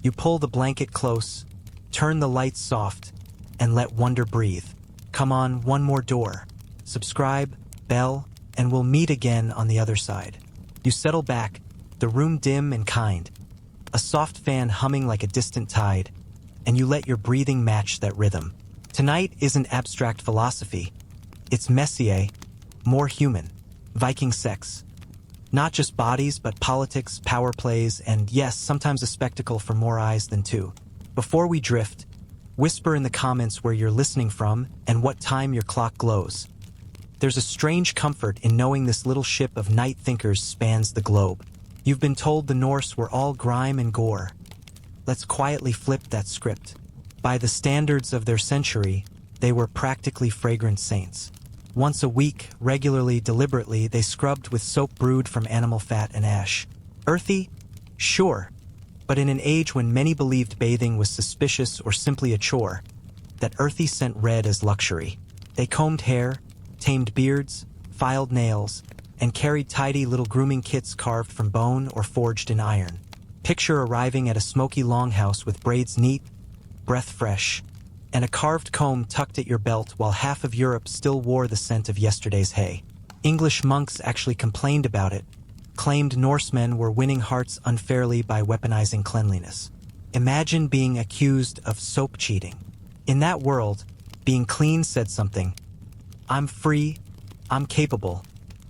You pull the blanket close, turn the lights soft, and let wonder breathe. Come on, one more door. Subscribe, bell, and we'll meet again on the other side. You settle back, the room dim and kind, a soft fan humming like a distant tide, and you let your breathing match that rhythm. Tonight isn't abstract philosophy. It's Messier, more human, Viking sex. Not just bodies, but politics, power plays, and yes, sometimes a spectacle for more eyes than two. Before we drift, whisper in the comments where you're listening from and what time your clock glows. There's a strange comfort in knowing this little ship of night thinkers spans the globe. You've been told the Norse were all grime and gore. Let's quietly flip that script. By the standards of their century, they were practically fragrant saints. Once a week, regularly, deliberately, they scrubbed with soap brewed from animal fat and ash. Earthy? Sure. But in an age when many believed bathing was suspicious or simply a chore, that earthy scent read as luxury. They combed hair, tamed beards, filed nails, and carried tidy little grooming kits carved from bone or forged in iron. Picture arriving at a smoky longhouse with braids neat, breath fresh, and a carved comb tucked at your belt while half of Europe still wore the scent of yesterday's hay. English monks actually complained about it, claimed Norsemen were winning hearts unfairly by weaponizing cleanliness. Imagine being accused of soap cheating. In that world, being clean said something. I'm free, I'm capable,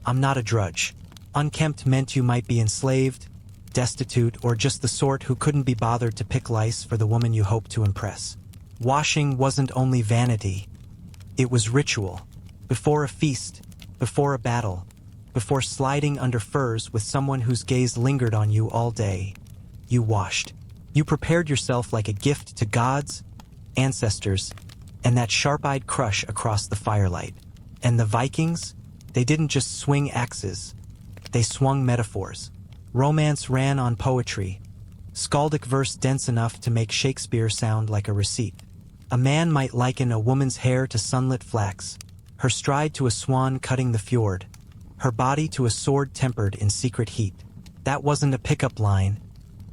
I'm not a drudge. Unkempt meant you might be enslaved, destitute, or just the sort who couldn't be bothered to pick lice for the woman you hoped to impress. Washing wasn't only vanity, it was ritual. Before a feast, before a battle, before sliding under furs with someone whose gaze lingered on you all day, you washed. You prepared yourself like a gift to gods, ancestors, and that sharp-eyed crush across the firelight. And the Vikings? They didn't just swing axes, they swung metaphors. Romance ran on poetry, skaldic verse dense enough to make Shakespeare sound like a receipt. A man might liken a woman's hair to sunlit flax, her stride to a swan cutting the fjord, her body to a sword tempered in secret heat. That wasn't a pickup line,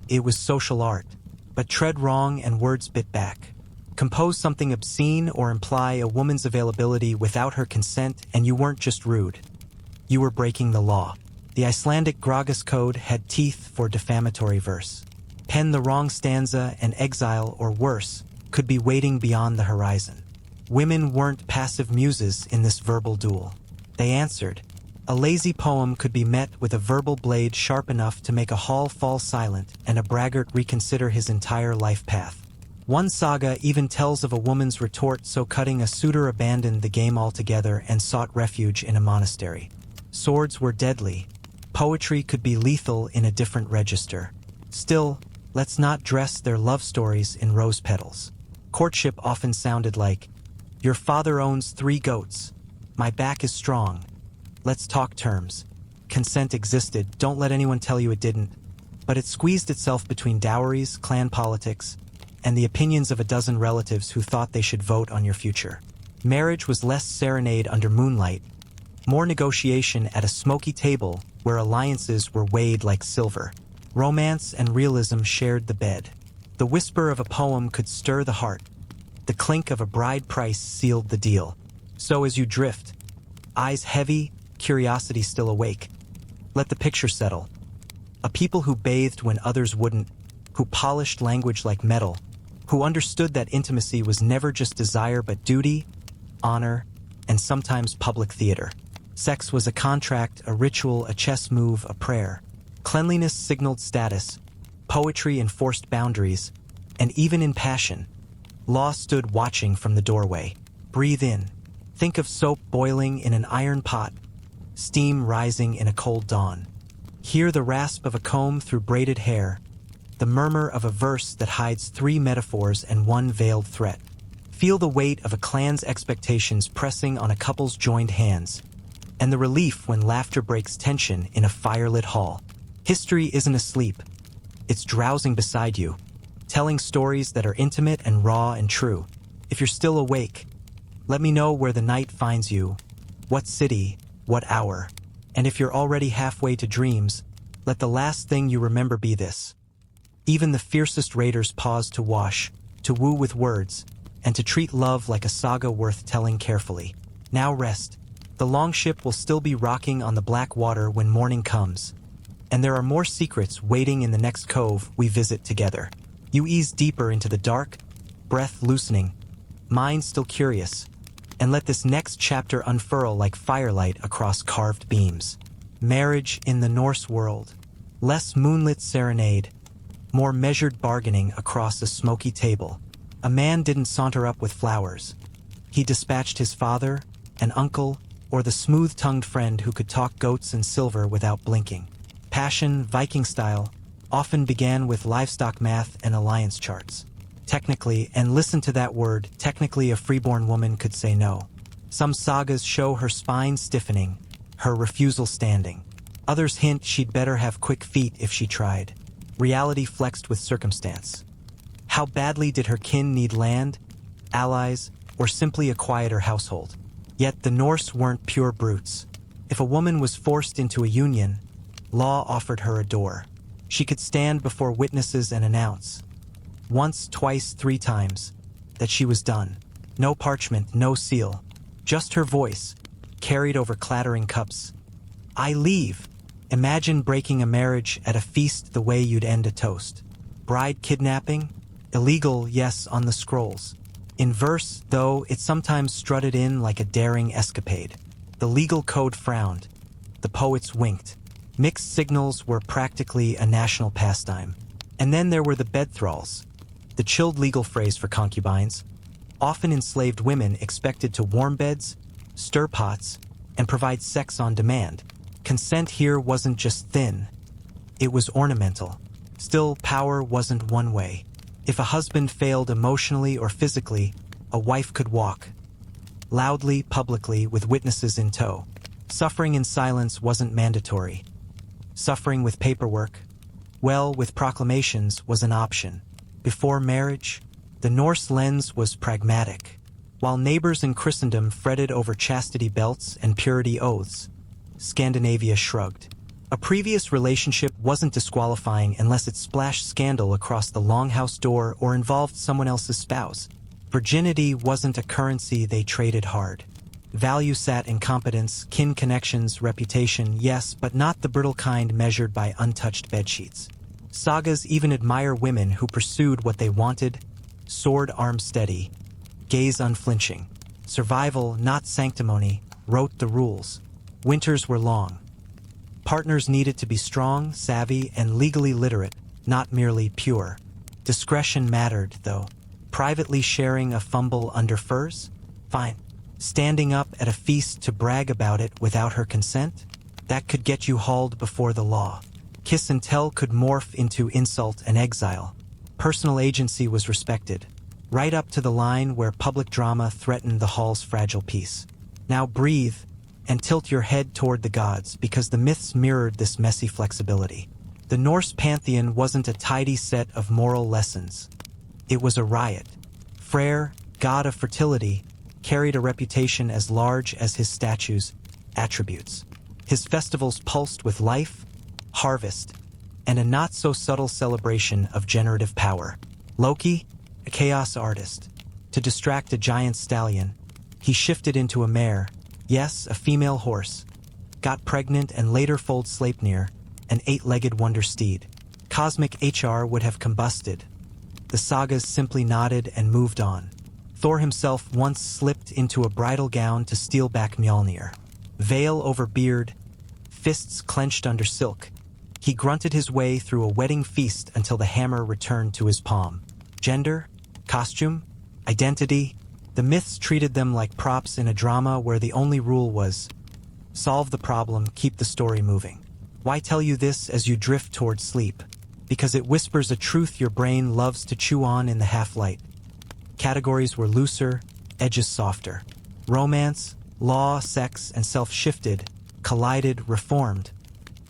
it was social art. But tread wrong and words bit back. Compose something obscene or imply a woman's availability without her consent, and you weren't just rude. You were breaking the law. The Icelandic Grágis Code had teeth for defamatory verse. Pen the wrong stanza and exile, or worse, could be waiting beyond the horizon. Women weren't passive muses in this verbal duel. They answered. A lazy poem could be met with a verbal blade sharp enough to make a hall fall silent and a braggart reconsider his entire life path. One saga even tells of a woman's retort so cutting a suitor abandoned the game altogether and sought refuge in a monastery. Swords were deadly. Poetry could be lethal in a different register. Still, let's not dress their love stories in rose petals. Courtship often sounded like, "Your father owns 3 goats. My back is strong. Let's talk terms." Consent existed, don't let anyone tell you it didn't. But it squeezed itself between dowries, clan politics, and the opinions of a dozen relatives who thought they should vote on your future. Marriage was less serenade under moonlight, more negotiation at a smoky table where alliances were weighed like silver. Romance and realism shared the bed. The whisper of a poem could stir the heart. The clink of a bride price sealed the deal. So as you drift, eyes heavy, curiosity still awake, let the picture settle. A people who bathed when others wouldn't, who polished language like metal, who understood that intimacy was never just desire but duty, honor, and sometimes public theater. Sex was a contract, a ritual, a chess move, a prayer. Cleanliness signaled status, poetry enforced boundaries, and even in passion, law stood watching from the doorway. Breathe in. Think of soap boiling in an iron pot, steam rising in a cold dawn. Hear the rasp of a comb through braided hair, the murmur of a verse that hides 3 metaphors and 1 veiled threat. Feel the weight of a clan's expectations pressing on a couple's joined hands, and the relief when laughter breaks tension in a firelit hall. History isn't asleep. It's drowsing beside you, telling stories that are intimate and raw and true. If you're still awake, let me know where the night finds you, what city, what hour. And if you're already halfway to dreams, let the last thing you remember be this. Even the fiercest raiders paused to wash, to woo with words, and to treat love like a saga worth telling carefully. Now rest. The longship will still be rocking on the black water when morning comes. And there are more secrets waiting in the next cove we visit together. You ease deeper into the dark, breath loosening, mind still curious, and let this next chapter unfurl like firelight across carved beams. Marriage in the Norse world. Less moonlit serenade, more measured bargaining across a smoky table. A man didn't saunter up with flowers. He dispatched his father, an uncle, or the smooth-tongued friend who could talk goats and silver without blinking. Passion, Viking style, often began with livestock math and alliance charts. Technically, and listen to that word, technically a freeborn woman could say no. Some sagas show her spine stiffening, her refusal standing. Others hint she'd better have quick feet if she tried. Reality flexed with circumstance. How badly did her kin need land, allies, or simply a quieter household? Yet the Norse weren't pure brutes. If a woman was forced into a union, law offered her a door. She could stand before witnesses and announce, once, twice, 3 times, that she was done. No parchment, no seal, just her voice, carried over clattering cups. I leave. Imagine breaking a marriage at a feast the way you'd end a toast. Bride kidnapping? Illegal, yes, on the scrolls. In verse, though, it sometimes strutted in like a daring escapade. The legal code frowned. The poets winked. Mixed signals were practically a national pastime. And then there were the bed thralls, the chilled legal phrase for concubines, often enslaved women expected to warm beds, stir pots, and provide sex on demand. Consent here wasn't just thin, it was ornamental. Still, power wasn't one way. If a husband failed emotionally or physically, a wife could walk. Loudly, publicly, with witnesses in tow. Suffering in silence wasn't mandatory. Suffering with paperwork, well, with proclamations, was an option. Before marriage, the Norse lens was pragmatic. While neighbors in Christendom fretted over chastity belts and purity oaths, Scandinavia shrugged. A previous relationship wasn't disqualifying unless it splashed scandal across the longhouse door or involved someone else's spouse. Virginity wasn't a currency they traded hard. Value sat in competence, kin connections, reputation, yes, but not the brittle kind measured by untouched bedsheets. Sagas even admire women who pursued what they wanted, sword arm steady, gaze unflinching. Survival, not sanctimony, wrote the rules. Winters were long. Partners needed to be strong, savvy, and legally literate, not merely pure. Discretion mattered, though. Privately sharing a fumble under furs? Fine. Standing up at a feast to brag about it without her consent? That could get you hauled before the law. Kiss and tell could morph into insult and exile. Personal agency was respected, right up to the line where public drama threatened the hall's fragile peace. Now breathe and tilt your head toward the gods, because the myths mirrored this messy flexibility. The Norse pantheon wasn't a tidy set of moral lessons. It was a riot. Freyr, god of fertility, carried a reputation as large as his statues, attributes. His festivals pulsed with life, harvest, and a not-so-subtle celebration of generative power. Loki, a chaos artist. To distract a giant stallion, he shifted into a mare, yes, a female horse, got pregnant and later foaled Sleipnir, an 8-legged wonder steed. Cosmic HR would have combusted. The sagas simply nodded and moved on. Thor himself once slipped into a bridal gown to steal back Mjolnir. Veil over beard, fists clenched under silk. He grunted his way through a wedding feast until the hammer returned to his palm. Gender? Costume? Identity? The myths treated them like props in a drama where the only rule was, solve the problem, keep the story moving. Why tell you this as you drift toward sleep? Because it whispers a truth your brain loves to chew on in the half-light. Categories were looser, edges softer. Romance, law, sex, and self shifted, collided, reformed,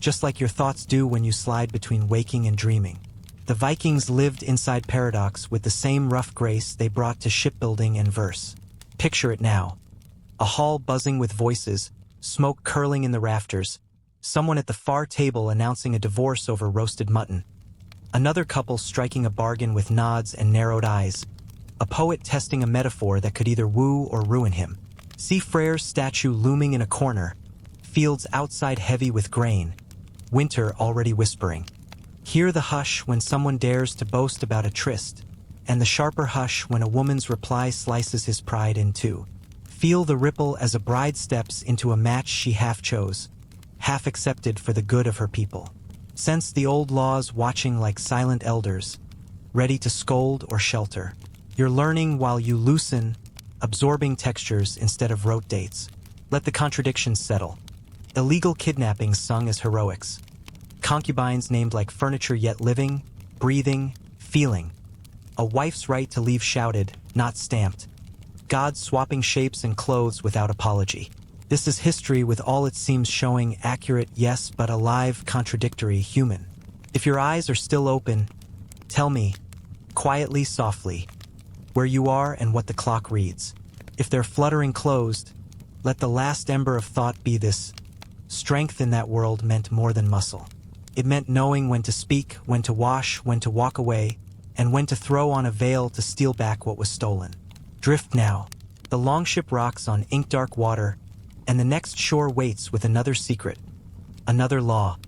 just like your thoughts do when you slide between waking and dreaming. The Vikings lived inside paradox with the same rough grace they brought to shipbuilding and verse. Picture it now. A hall buzzing with voices, smoke curling in the rafters, someone at the far table announcing a divorce over roasted mutton. Another couple striking a bargain with nods and narrowed eyes. A poet testing a metaphor that could either woo or ruin him. See Frere's statue looming in a corner. Fields outside heavy with grain. Winter already whispering. Hear the hush when someone dares to boast about a tryst, and the sharper hush when a woman's reply slices his pride in two. Feel the ripple as a bride steps into a match she half chose, half accepted for the good of her people. Sense the old laws watching like silent elders, ready to scold or shelter. You're learning while you loosen, absorbing textures instead of rote dates. Let the contradictions settle. Illegal kidnappings sung as heroics. Concubines named like furniture yet living, breathing, feeling. A wife's right to leave shouted, not stamped. God swapping shapes and clothes without apology. This is history with all it seems showing accurate, yes, but alive, contradictory, human. If your eyes are still open, tell me, quietly, softly, where you are and what the clock reads. If they're fluttering closed, let the last ember of thought be this. Strength in that world meant more than muscle. It meant knowing when to speak, when to wash, when to walk away, and when to throw on a veil to steal back what was stolen. Drift now. The longship rocks on ink-dark water, and the next shore waits with another secret, another law,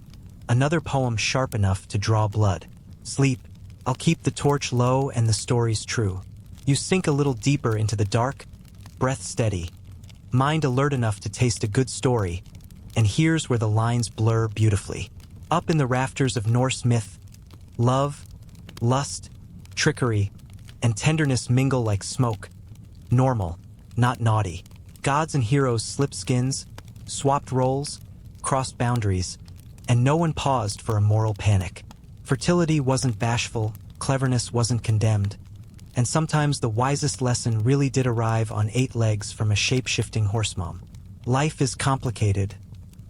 another poem sharp enough to draw blood. Sleep. I'll keep the torch low and the stories true. You sink a little deeper into the dark, breath steady, mind alert enough to taste a good story, and here's where the lines blur beautifully. Up in the rafters of Norse myth, love, lust, trickery, and tenderness mingle like smoke. Normal, not naughty. Gods and heroes slipped skins, swapped roles, crossed boundaries, and no one paused for a moral panic. Fertility wasn't bashful, cleverness wasn't condemned, and sometimes the wisest lesson really did arrive on 8 legs from a shape-shifting horsemom. Life is complicated.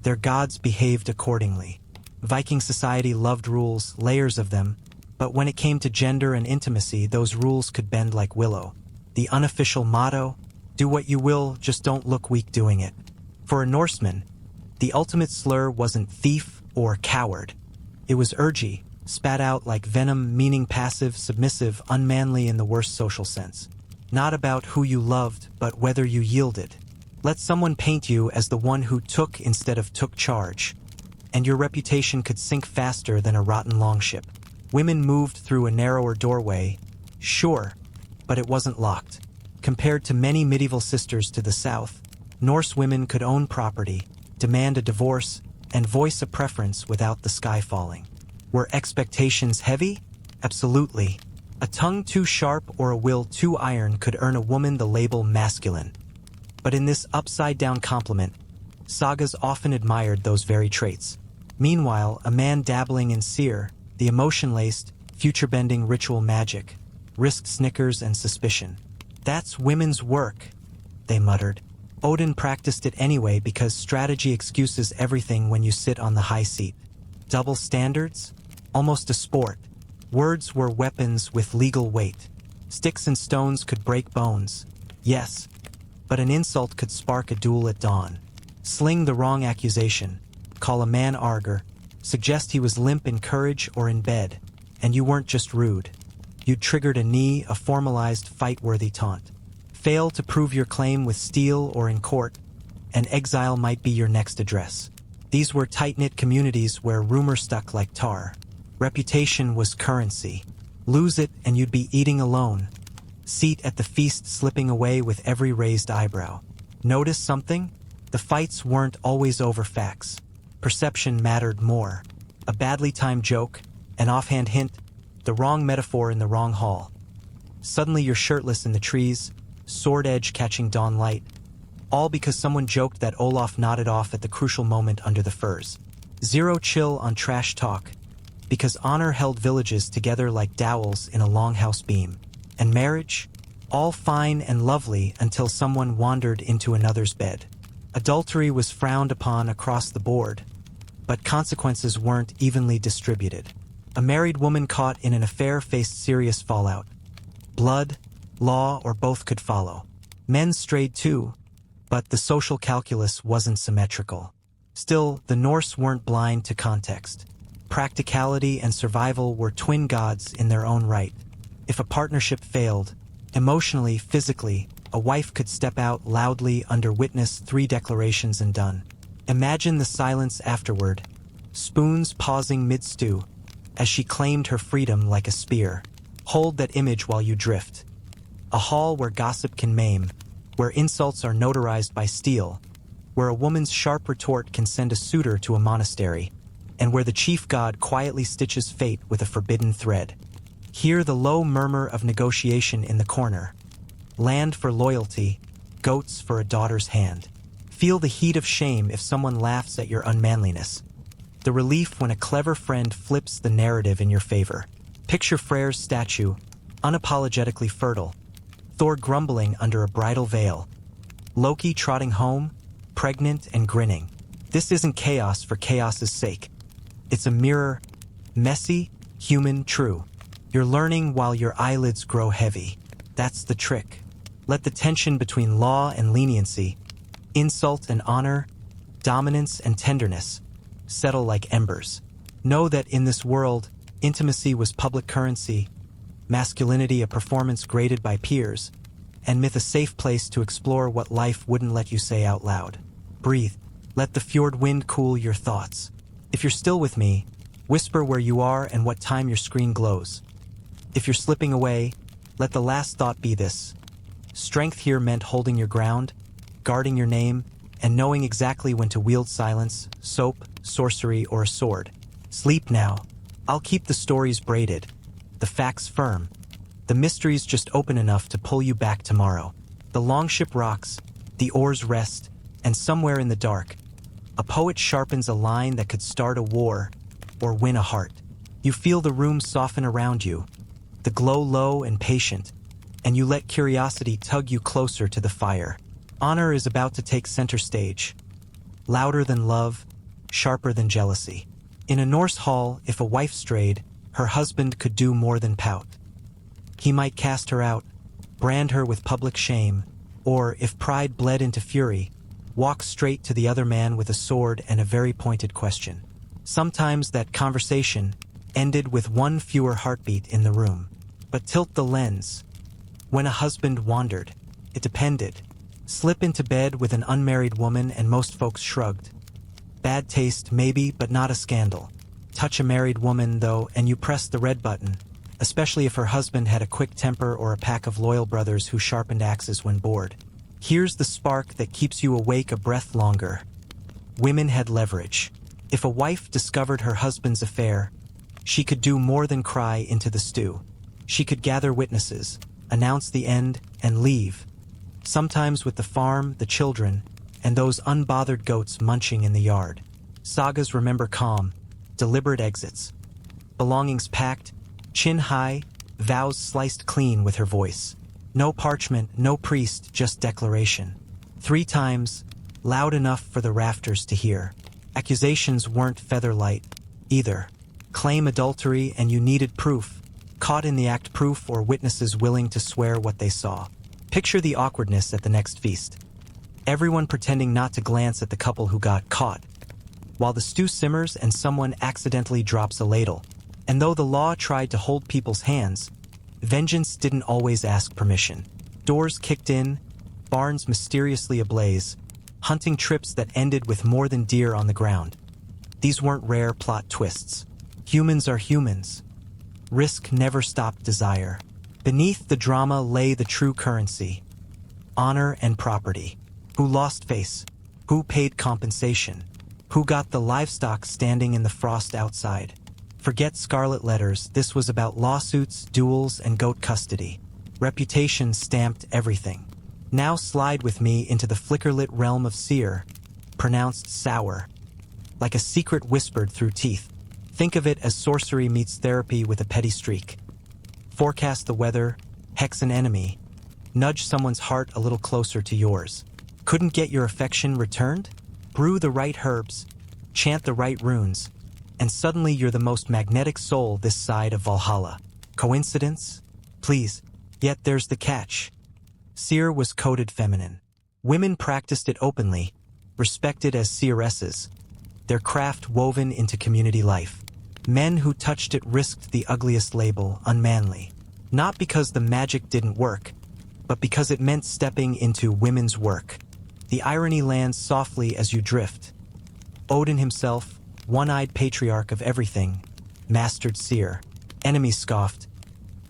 Their gods behaved accordingly. Viking society loved rules, layers of them, but when it came to gender and intimacy, those rules could bend like willow. The unofficial motto, do what you will, just don't look weak doing it. For a Norseman, the ultimate slur wasn't thief or coward. It was urgy, spat out like venom, meaning passive, submissive, unmanly in the worst social sense. Not about who you loved, but whether you yielded. Let someone paint you as the one who took instead of took charge, and your reputation could sink faster than a rotten longship. Women moved through a narrower doorway, sure, but it wasn't locked. Compared to many medieval sisters to the south, Norse women could own property, demand a divorce, and voice a preference without the sky falling. Were expectations heavy? Absolutely. A tongue too sharp or a will too iron could earn a woman the label masculine. But in this upside-down compliment, sagas often admired those very traits. Meanwhile, a man dabbling in seer, the emotion-laced, future-bending ritual magic, risked snickers and suspicion. That's women's work, they muttered. Odin practiced it anyway because strategy excuses everything when you sit on the high seat. Double standards? Almost a sport. Words were weapons with legal weight. Sticks and stones could break bones. Yes, but an insult could spark a duel at dawn. Sling the wrong accusation, call a man arger, suggest he was limp in courage or in bed, and you weren't just rude. You'd triggered a knee, a formalized fight-worthy taunt. Fail to prove your claim with steel or in court, and exile might be your next address. These were tight-knit communities where rumor stuck like tar. Reputation was currency. Lose it and you'd be eating alone. Seat at the feast slipping away with every raised eyebrow. Notice something? The fights weren't always over facts. Perception mattered more. A badly timed joke, an offhand hint, the wrong metaphor in the wrong hall. Suddenly you're shirtless in the trees, sword edge catching dawn light, all because someone joked that Olaf nodded off at the crucial moment under the firs. Zero chill on trash talk, because honor held villages together like dowels in a longhouse beam. And marriage? All fine and lovely until someone wandered into another's bed. Adultery was frowned upon across the board, but consequences weren't evenly distributed. A married woman caught in an affair faced serious fallout. Blood, law, or both could follow. Men strayed too, but the social calculus wasn't symmetrical. Still, the Norse weren't blind to context. Practicality and survival were twin gods in their own right. If a partnership failed, emotionally, physically, a wife could step out loudly under witness 3 declarations and done. Imagine the silence afterward, spoons pausing mid-stew, as she claimed her freedom like a spear. Hold that image while you drift. A hall where gossip can maim, where insults are notarized by steel, where a woman's sharp retort can send a suitor to a monastery, and where the chief god quietly stitches fate with a forbidden thread. Hear the low murmur of negotiation in the corner. Land for loyalty, goats for a daughter's hand. Feel the heat of shame if someone laughs at your unmanliness. The relief when a clever friend flips the narrative in your favor. Picture Freyr's statue, unapologetically fertile. Thor grumbling under a bridal veil. Loki trotting home, pregnant and grinning. This isn't chaos for chaos's sake. It's a mirror, messy, human, true. You're learning while your eyelids grow heavy. That's the trick. Let the tension between law and leniency, insult and honor, dominance and tenderness, settle like embers. Know that in this world, intimacy was public currency, masculinity a performance graded by peers, and myth a safe place to explore what life wouldn't let you say out loud. Breathe. Let the fjord wind cool your thoughts. If you're still with me, whisper where you are and what time your screen glows. If you're slipping away, let the last thought be this. Strength here meant holding your ground, guarding your name, and knowing exactly when to wield silence, soap, sorcery, or a sword. Sleep now. I'll keep the stories braided, the facts firm. The mysteries just open enough to pull you back tomorrow. The longship rocks, the oars rest, and somewhere in the dark, a poet sharpens a line that could start a war or win a heart. You feel the room soften around you, the glow low and patient, and you let curiosity tug you closer to the fire. Honor is about to take center stage, louder than love, sharper than jealousy. In a Norse hall, if a wife strayed, her husband could do more than pout. He might cast her out, brand her with public shame, or, if pride bled into fury, walk straight to the other man with a sword and a very pointed question. Sometimes that conversation ended with one fewer heartbeat in the room. But tilt the lens. When a husband wandered, it depended. Slip into bed with an unmarried woman and most folks shrugged. Bad taste, maybe, but not a scandal. Touch a married woman, though, and you press the red button, especially if her husband had a quick temper or a pack of loyal brothers who sharpened axes when bored. Here's the spark that keeps you awake a breath longer. Women had leverage. If a wife discovered her husband's affair, she could do more than cry into the stew. She could gather witnesses, announce the end, and leave. Sometimes with the farm, the children, and those unbothered goats munching in the yard. Sagas remember calm, deliberate exits. Belongings packed, chin high, vows sliced clean with her voice. No parchment, no priest, just declaration. 3 times, loud enough for the rafters to hear. Accusations weren't featherlight, either. Claim adultery and you needed proof. Caught in the act, proof or witnesses willing to swear what they saw. Picture the awkwardness at the next feast. Everyone pretending not to glance at the couple who got caught, while the stew simmers and someone accidentally drops a ladle. And though the law tried to hold people's hands, vengeance didn't always ask permission. Doors kicked in, barns mysteriously ablaze, hunting trips that ended with more than deer on the ground. These weren't rare plot twists. Humans are humans. Risk never stopped desire. Beneath the drama lay the true currency. Honor and property. Who lost face? Who paid compensation? Who got the livestock standing in the frost outside? Forget scarlet letters, this was about lawsuits, duels, and goat custody. Reputation stamped everything. Now slide with me into the flicker-lit realm of seer, pronounced sour, like a secret whispered through teeth. Think of it as sorcery meets therapy with a petty streak. Forecast the weather, hex an enemy, nudge someone's heart a little closer to yours. Couldn't get your affection returned? Brew the right herbs, chant the right runes, and suddenly you're the most magnetic soul this side of Valhalla. Coincidence? Please. Yet there's the catch. Seer was coded feminine. Women practiced it openly, respected as seeresses, their craft woven into community life. Men who touched it risked the ugliest label, unmanly. Not because the magic didn't work, but because it meant stepping into women's work. The irony lands softly as you drift. Odin himself, one-eyed patriarch of everything, mastered seer. Enemies scoffed.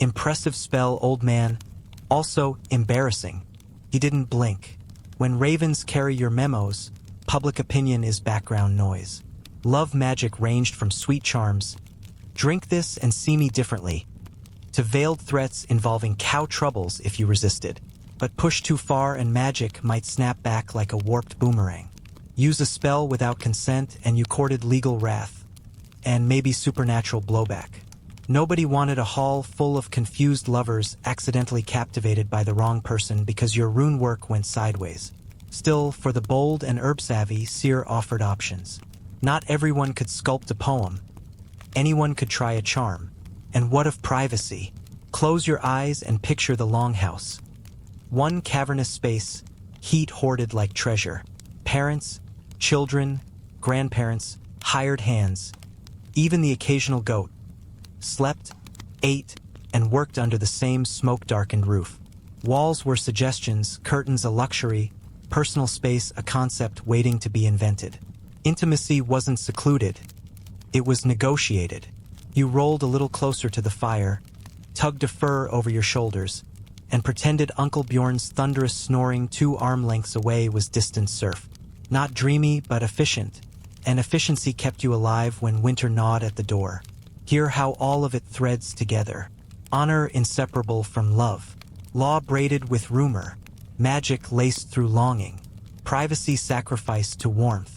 Impressive spell, old man. Also embarrassing. He didn't blink. When ravens carry your memos, public opinion is background noise. Love magic ranged from sweet charms, "Drink this and see me differently," to veiled threats involving cow troubles if you resisted. But push too far and magic might snap back like a warped boomerang. Use a spell without consent and you courted legal wrath, and maybe supernatural blowback. Nobody wanted a hall full of confused lovers accidentally captivated by the wrong person because your rune work went sideways. Still, for the bold and herb-savvy, seer offered options. Not everyone could sculpt a poem. Anyone could try a charm. And what of privacy? Close your eyes and picture the longhouse. One cavernous space, heat hoarded like treasure. Parents, children, grandparents, hired hands, even the occasional goat, slept, ate, and worked under the same smoke-darkened roof. Walls were suggestions, curtains a luxury, personal space a concept waiting to be invented. Intimacy wasn't secluded. It was negotiated. You rolled a little closer to the fire, tugged a fur over your shoulders, and pretended Uncle Bjorn's thunderous snoring 2 arm lengths away was distant surf. Not dreamy, but efficient. And efficiency kept you alive when winter gnawed at the door. Hear how all of it threads together. Honor inseparable from love. Law braided with rumor. Magic laced through longing. Privacy sacrificed to warmth.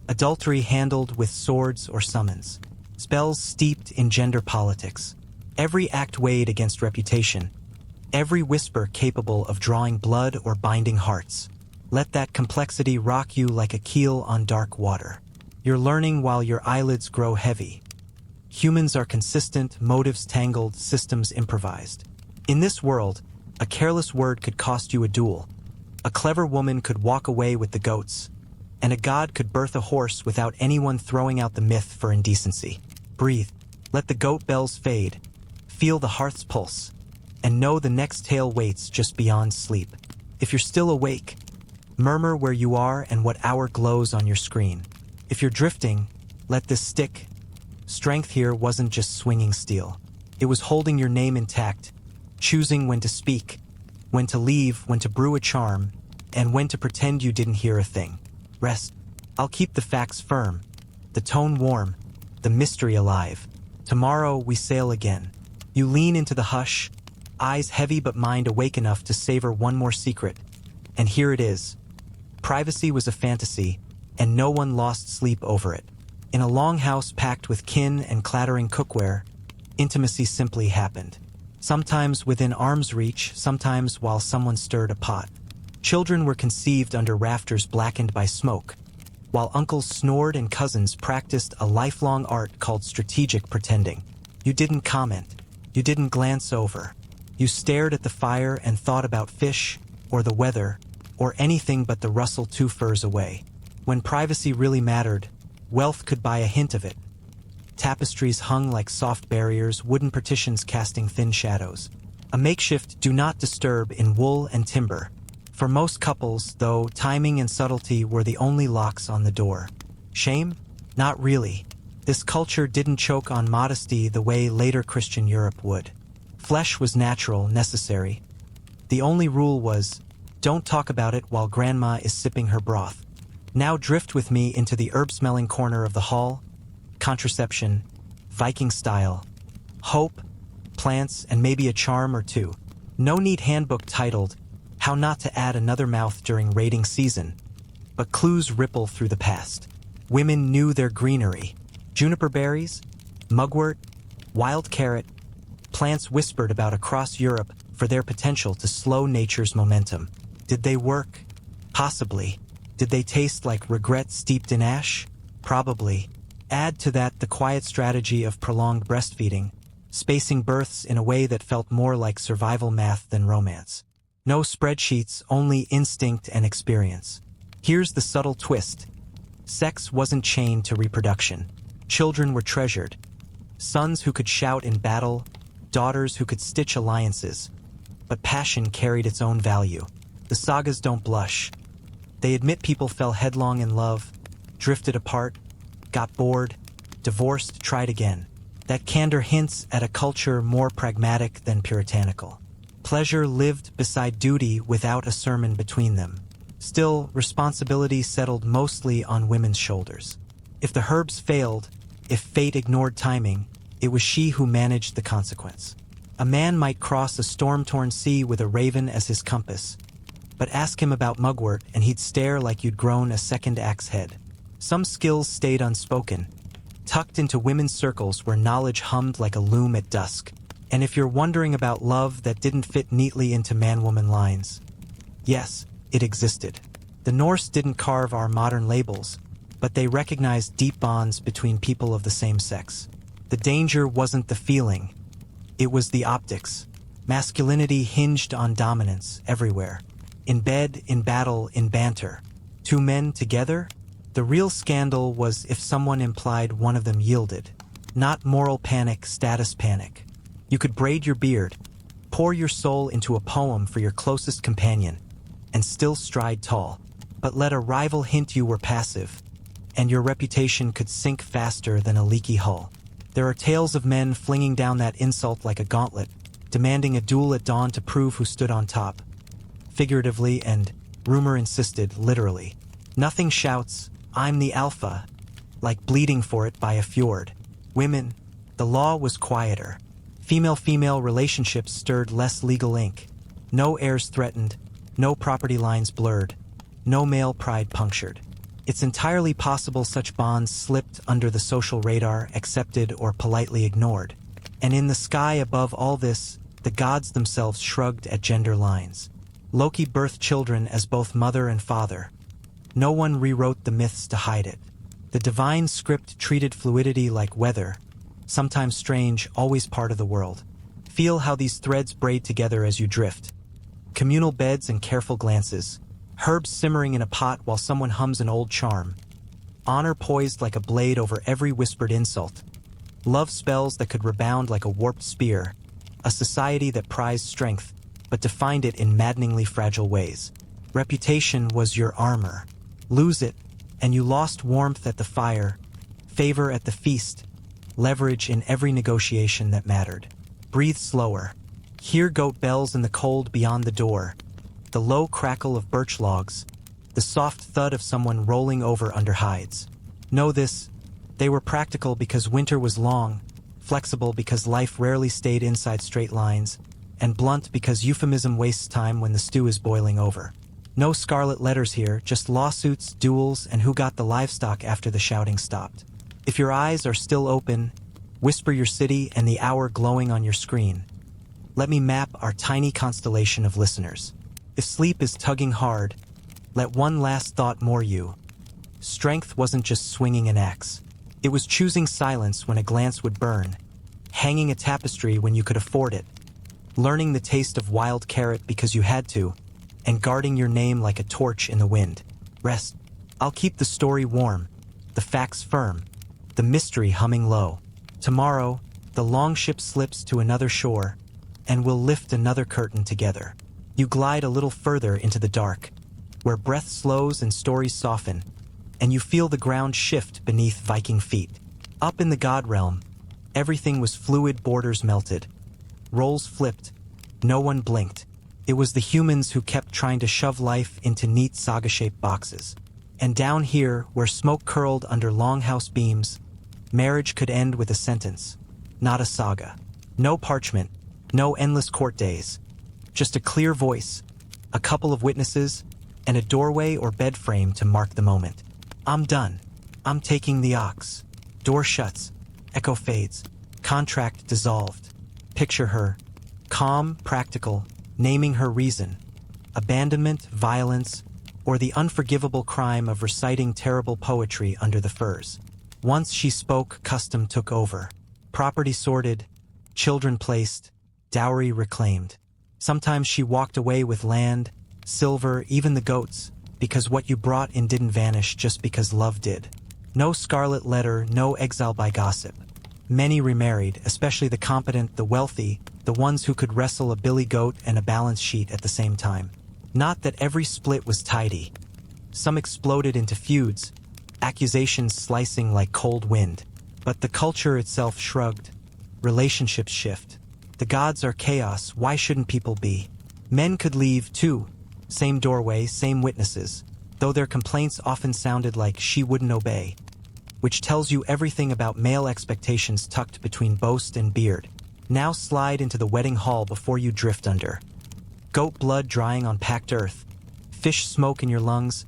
Adultery handled with swords or summons. Spells steeped in gender politics. Every act weighed against reputation. Every whisper capable of drawing blood or binding hearts. Let that complexity rock you like a keel on dark water. You're learning while your eyelids grow heavy. Humans are consistent, motives tangled, systems improvised. In this world, a careless word could cost you a duel. A clever woman could walk away with the goats. And a god could birth a horse without anyone throwing out the myth for indecency. Breathe. Let the goat bells fade. Feel the hearth's pulse. And know the next tale waits just beyond sleep. If you're still awake, murmur where you are and what hour glows on your screen. If you're drifting, let this stick. Strength here wasn't just swinging steel. It was holding your name intact, choosing when to speak, when to leave, when to brew a charm, and when to pretend you didn't hear a thing. Rest. I'll keep the facts firm, the tone warm, the mystery alive. Tomorrow we sail again. You lean into the hush, eyes heavy but mind awake enough to savor one more secret. And here it is. Privacy was a fantasy, and no one lost sleep over it. In a longhouse packed with kin and clattering cookware, intimacy simply happened. Sometimes within arm's reach, sometimes while someone stirred a pot. Children were conceived under rafters blackened by smoke, while uncles snored and cousins practiced a lifelong art called strategic pretending. You didn't comment. You didn't glance over. You stared at the fire and thought about fish, or the weather, or anything but the rustle 2 furs away. When privacy really mattered, wealth could buy a hint of it. Tapestries hung like soft barriers, wooden partitions casting thin shadows. A makeshift do not disturb in wool and timber. For most couples, though, timing and subtlety were the only locks on the door. Shame? Not really. This culture didn't choke on modesty the way later Christian Europe would. Flesh was natural, necessary. The only rule was, don't talk about it while grandma is sipping her broth. Now drift with me into the herb-smelling corner of the hall. Contraception, Viking style, hope, plants, and maybe a charm or 2. No neat handbook titled, How Not to Add Another Mouth During Raiding Season. But clues ripple through the past. Women knew their greenery. Juniper berries, mugwort, wild carrot, plants whispered about across Europe for their potential to slow nature's momentum. Did they work? Possibly. Did they taste like regret steeped in ash? Probably. Add to that the quiet strategy of prolonged breastfeeding, spacing births in a way that felt more like survival math than romance. No spreadsheets, only instinct and experience. Here's the subtle twist. Sex wasn't chained to reproduction. Children were treasured. Sons who could shout in battle, daughters who could stitch alliances. But passion carried its own value. The sagas don't blush. They admit people fell headlong in love, drifted apart, got bored, divorced, tried again. That candor hints at a culture more pragmatic than puritanical. Pleasure lived beside duty without a sermon between them. Still, responsibility settled mostly on women's shoulders. If the herbs failed, if fate ignored timing, it was she who managed the consequence. A man might cross a storm-torn sea with a raven as his compass, but ask him about mugwort and he'd stare like you'd grown a second axe head. Some skills stayed unspoken, tucked into women's circles where knowledge hummed like a loom at dusk. And if you're wondering about love that didn't fit neatly into man-woman lines, yes, it existed. The Norse didn't carve our modern labels, but they recognized deep bonds between people of the same sex. The danger wasn't the feeling, it was the optics. Masculinity hinged on dominance everywhere. In bed, in battle, in banter. Two men together? The real scandal was if someone implied one of them yielded. Not moral panic, status panic. You could braid your beard, pour your soul into a poem for your closest companion, and still stride tall. But let a rival hint you were passive, and your reputation could sink faster than a leaky hull. There are tales of men flinging down that insult like a gauntlet, demanding a duel at dawn to prove who stood on top. Figuratively and, rumor insisted, literally. Nothing shouts, "I'm the alpha," like bleeding for it by a fjord. Women, the law was quieter. Female-female relationships stirred less legal ink. No heirs threatened, no property lines blurred, no male pride punctured. It's entirely possible such bonds slipped under the social radar, accepted or politely ignored. And in the sky above all this, the gods themselves shrugged at gender lines. Loki birthed children as both mother and father. No one rewrote the myths to hide it. The divine script treated fluidity like weather, sometimes strange, always part of the world. Feel how these threads braid together as you drift. Communal beds and careful glances. Herbs simmering in a pot while someone hums an old charm. Honor poised like a blade over every whispered insult. Love spells that could rebound like a warped spear. A society that prized strength, but defined it in maddeningly fragile ways. Reputation was your armor. Lose it, and you lost warmth at the fire, favor at the feast, leverage in every negotiation that mattered. Breathe slower. Hear goat bells in the cold beyond the door. The low crackle of birch logs, the soft thud of someone rolling over under hides. Know this, they were practical because winter was long, flexible because life rarely stayed inside straight lines, and blunt because euphemism wastes time when the stew is boiling over. No scarlet letters here, just lawsuits, duels, and who got the livestock after the shouting stopped. If your eyes are still open, whisper your city and the hour glowing on your screen. Let me map our tiny constellation of listeners. If sleep is tugging hard, let one last thought moor you. Strength wasn't just swinging an axe. It was choosing silence when a glance would burn, hanging a tapestry when you could afford it, learning the taste of wild carrot because you had to, and guarding your name like a torch in the wind. Rest. I'll keep the story warm, the facts firm, the mystery humming low. Tomorrow, the long ship slips to another shore, and we'll lift another curtain together. You glide a little further into the dark, where breath slows and stories soften, and you feel the ground shift beneath Viking feet. Up in the god realm, everything was fluid, borders melted. Roles flipped, no one blinked. It was the humans who kept trying to shove life into neat saga-shaped boxes. And down here, where smoke curled under longhouse beams, marriage could end with a sentence, not a saga. No parchment, no endless court days. Just a clear voice, a couple of witnesses, and a doorway or bed frame to mark the moment. I'm done. I'm taking the ox. Door shuts. Echo fades. Contract dissolved. Picture her. Calm, practical, naming her reason. Abandonment, violence, or the unforgivable crime of reciting terrible poetry under the firs. Once she spoke, custom took over. Property sorted, children placed, dowry reclaimed. Sometimes she walked away with land, silver, even the goats, because what you brought in didn't vanish just because love did. No scarlet letter, no exile by gossip. Many remarried, especially the competent, the wealthy, the ones who could wrestle a billy goat and a balance sheet at the same time. Not that every split was tidy. Some exploded into feuds, accusations slicing like cold wind. But the culture itself shrugged. Relationships shift. The gods are chaos, why shouldn't people be? Men could leave, too. Same doorway, same witnesses. Though their complaints often sounded like she wouldn't obey. Which tells you everything about male expectations tucked between boast and beard. Now slide into the wedding hall before you drift under. Goat blood drying on packed earth. Fish smoke in your lungs.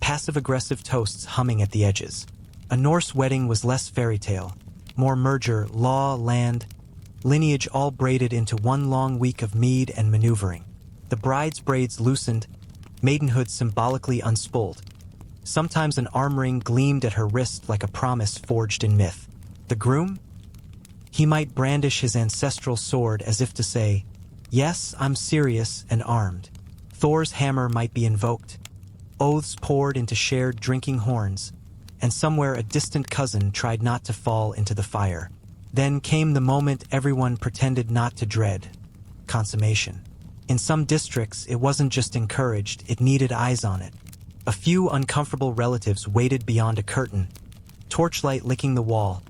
Passive-aggressive toasts humming at the edges. A Norse wedding was less fairy tale. More merger, law, land, lineage all braided into one long week of mead and maneuvering. The bride's braids loosened, maidenhood symbolically unspooled. Sometimes an arm ring gleamed at her wrist like a promise forged in myth. The groom? He might brandish his ancestral sword as if to say, "Yes, I'm serious and armed." Thor's hammer might be invoked. Oaths poured into shared drinking horns, and somewhere a distant cousin tried not to fall into the fire. Then came the moment everyone pretended not to dread: consummation. In some districts, it wasn't just encouraged, it needed eyes on it. A few uncomfortable relatives waited beyond a curtain, torchlight licking the wall,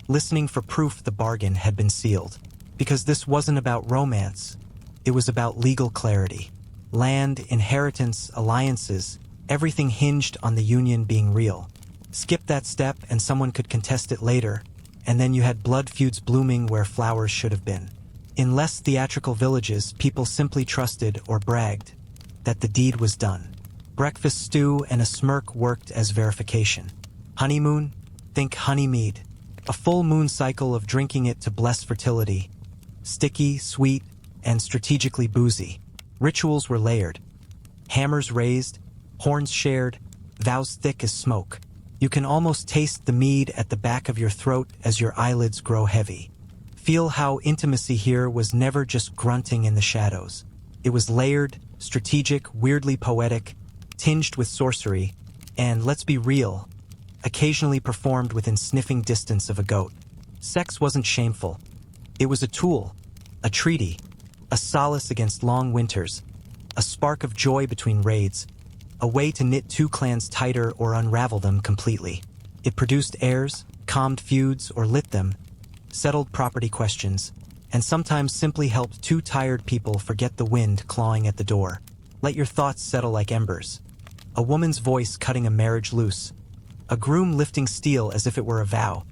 listening for proof the bargain had been sealed. Because this wasn't about romance, it was about legal clarity. Land, inheritance, alliances, everything hinged on the union being real. Skip that step and someone could contest it later, and then you had blood feuds blooming where flowers should have been. In less theatrical villages, people simply trusted or bragged that the deed was done. Breakfast stew and a smirk worked as verification. Honeymoon? Think honey mead. A full moon cycle of drinking it to bless fertility. Sticky, sweet, and strategically boozy. Rituals were layered. Hammers raised, horns shared, vows thick as smoke. You can almost taste the mead at the back of your throat as your eyelids grow heavy. Feel how intimacy here was never just grunting in the shadows. It was layered, strategic, weirdly poetic, tinged with sorcery, and, let's be real, occasionally performed within sniffing distance of a goat. Sex wasn't shameful. It was a tool, a treaty, a solace against long winters, a spark of joy between raids, a way to knit two clans tighter or unravel them completely. It produced heirs, calmed feuds or lit them, settled property questions, and sometimes simply helped two tired people forget the wind clawing at the door. Let your thoughts settle like embers. A woman's voice cutting a marriage loose. A groom lifting steel as if it were a vow.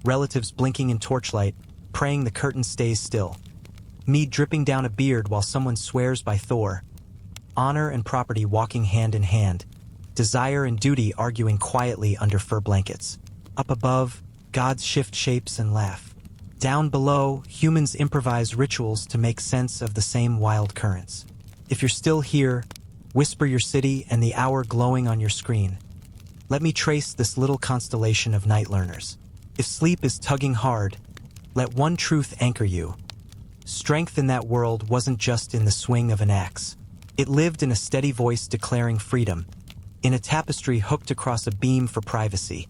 Relatives blinking in torchlight, praying the curtain stays still. Mead dripping down a beard while someone swears by Thor. Honor and property walking hand in hand. Desire and duty arguing quietly under fur blankets. Up above, gods shift shapes and laugh. Down below, humans improvise rituals to make sense of the same wild currents. If you're still here, whisper your city and the hour glowing on your screen. Let me trace this little constellation of night learners. If sleep is tugging hard, let one truth anchor you. Strength in that world wasn't just in the swing of an axe. It lived in a steady voice declaring freedom, in a tapestry hooked across a beam for privacy,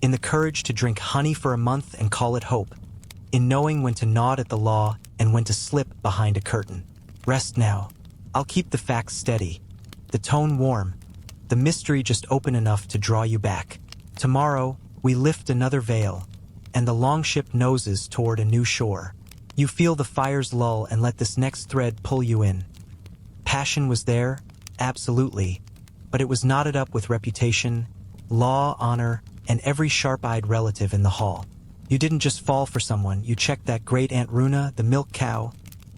in the courage to drink honey for a month and call it hope, in knowing when to nod at the law and when to slip behind a curtain. Rest now. I'll keep the facts steady, the tone warm, the mystery just open enough to draw you back. Tomorrow, we lift another veil, and the longship noses toward a new shore. You feel the fire's lull and let this next thread pull you in. Passion was there, absolutely, but it was knotted up with reputation, law, honor, and every sharp-eyed relative in the hall. You didn't just fall for someone, you checked that great Aunt Runa, the milk cow,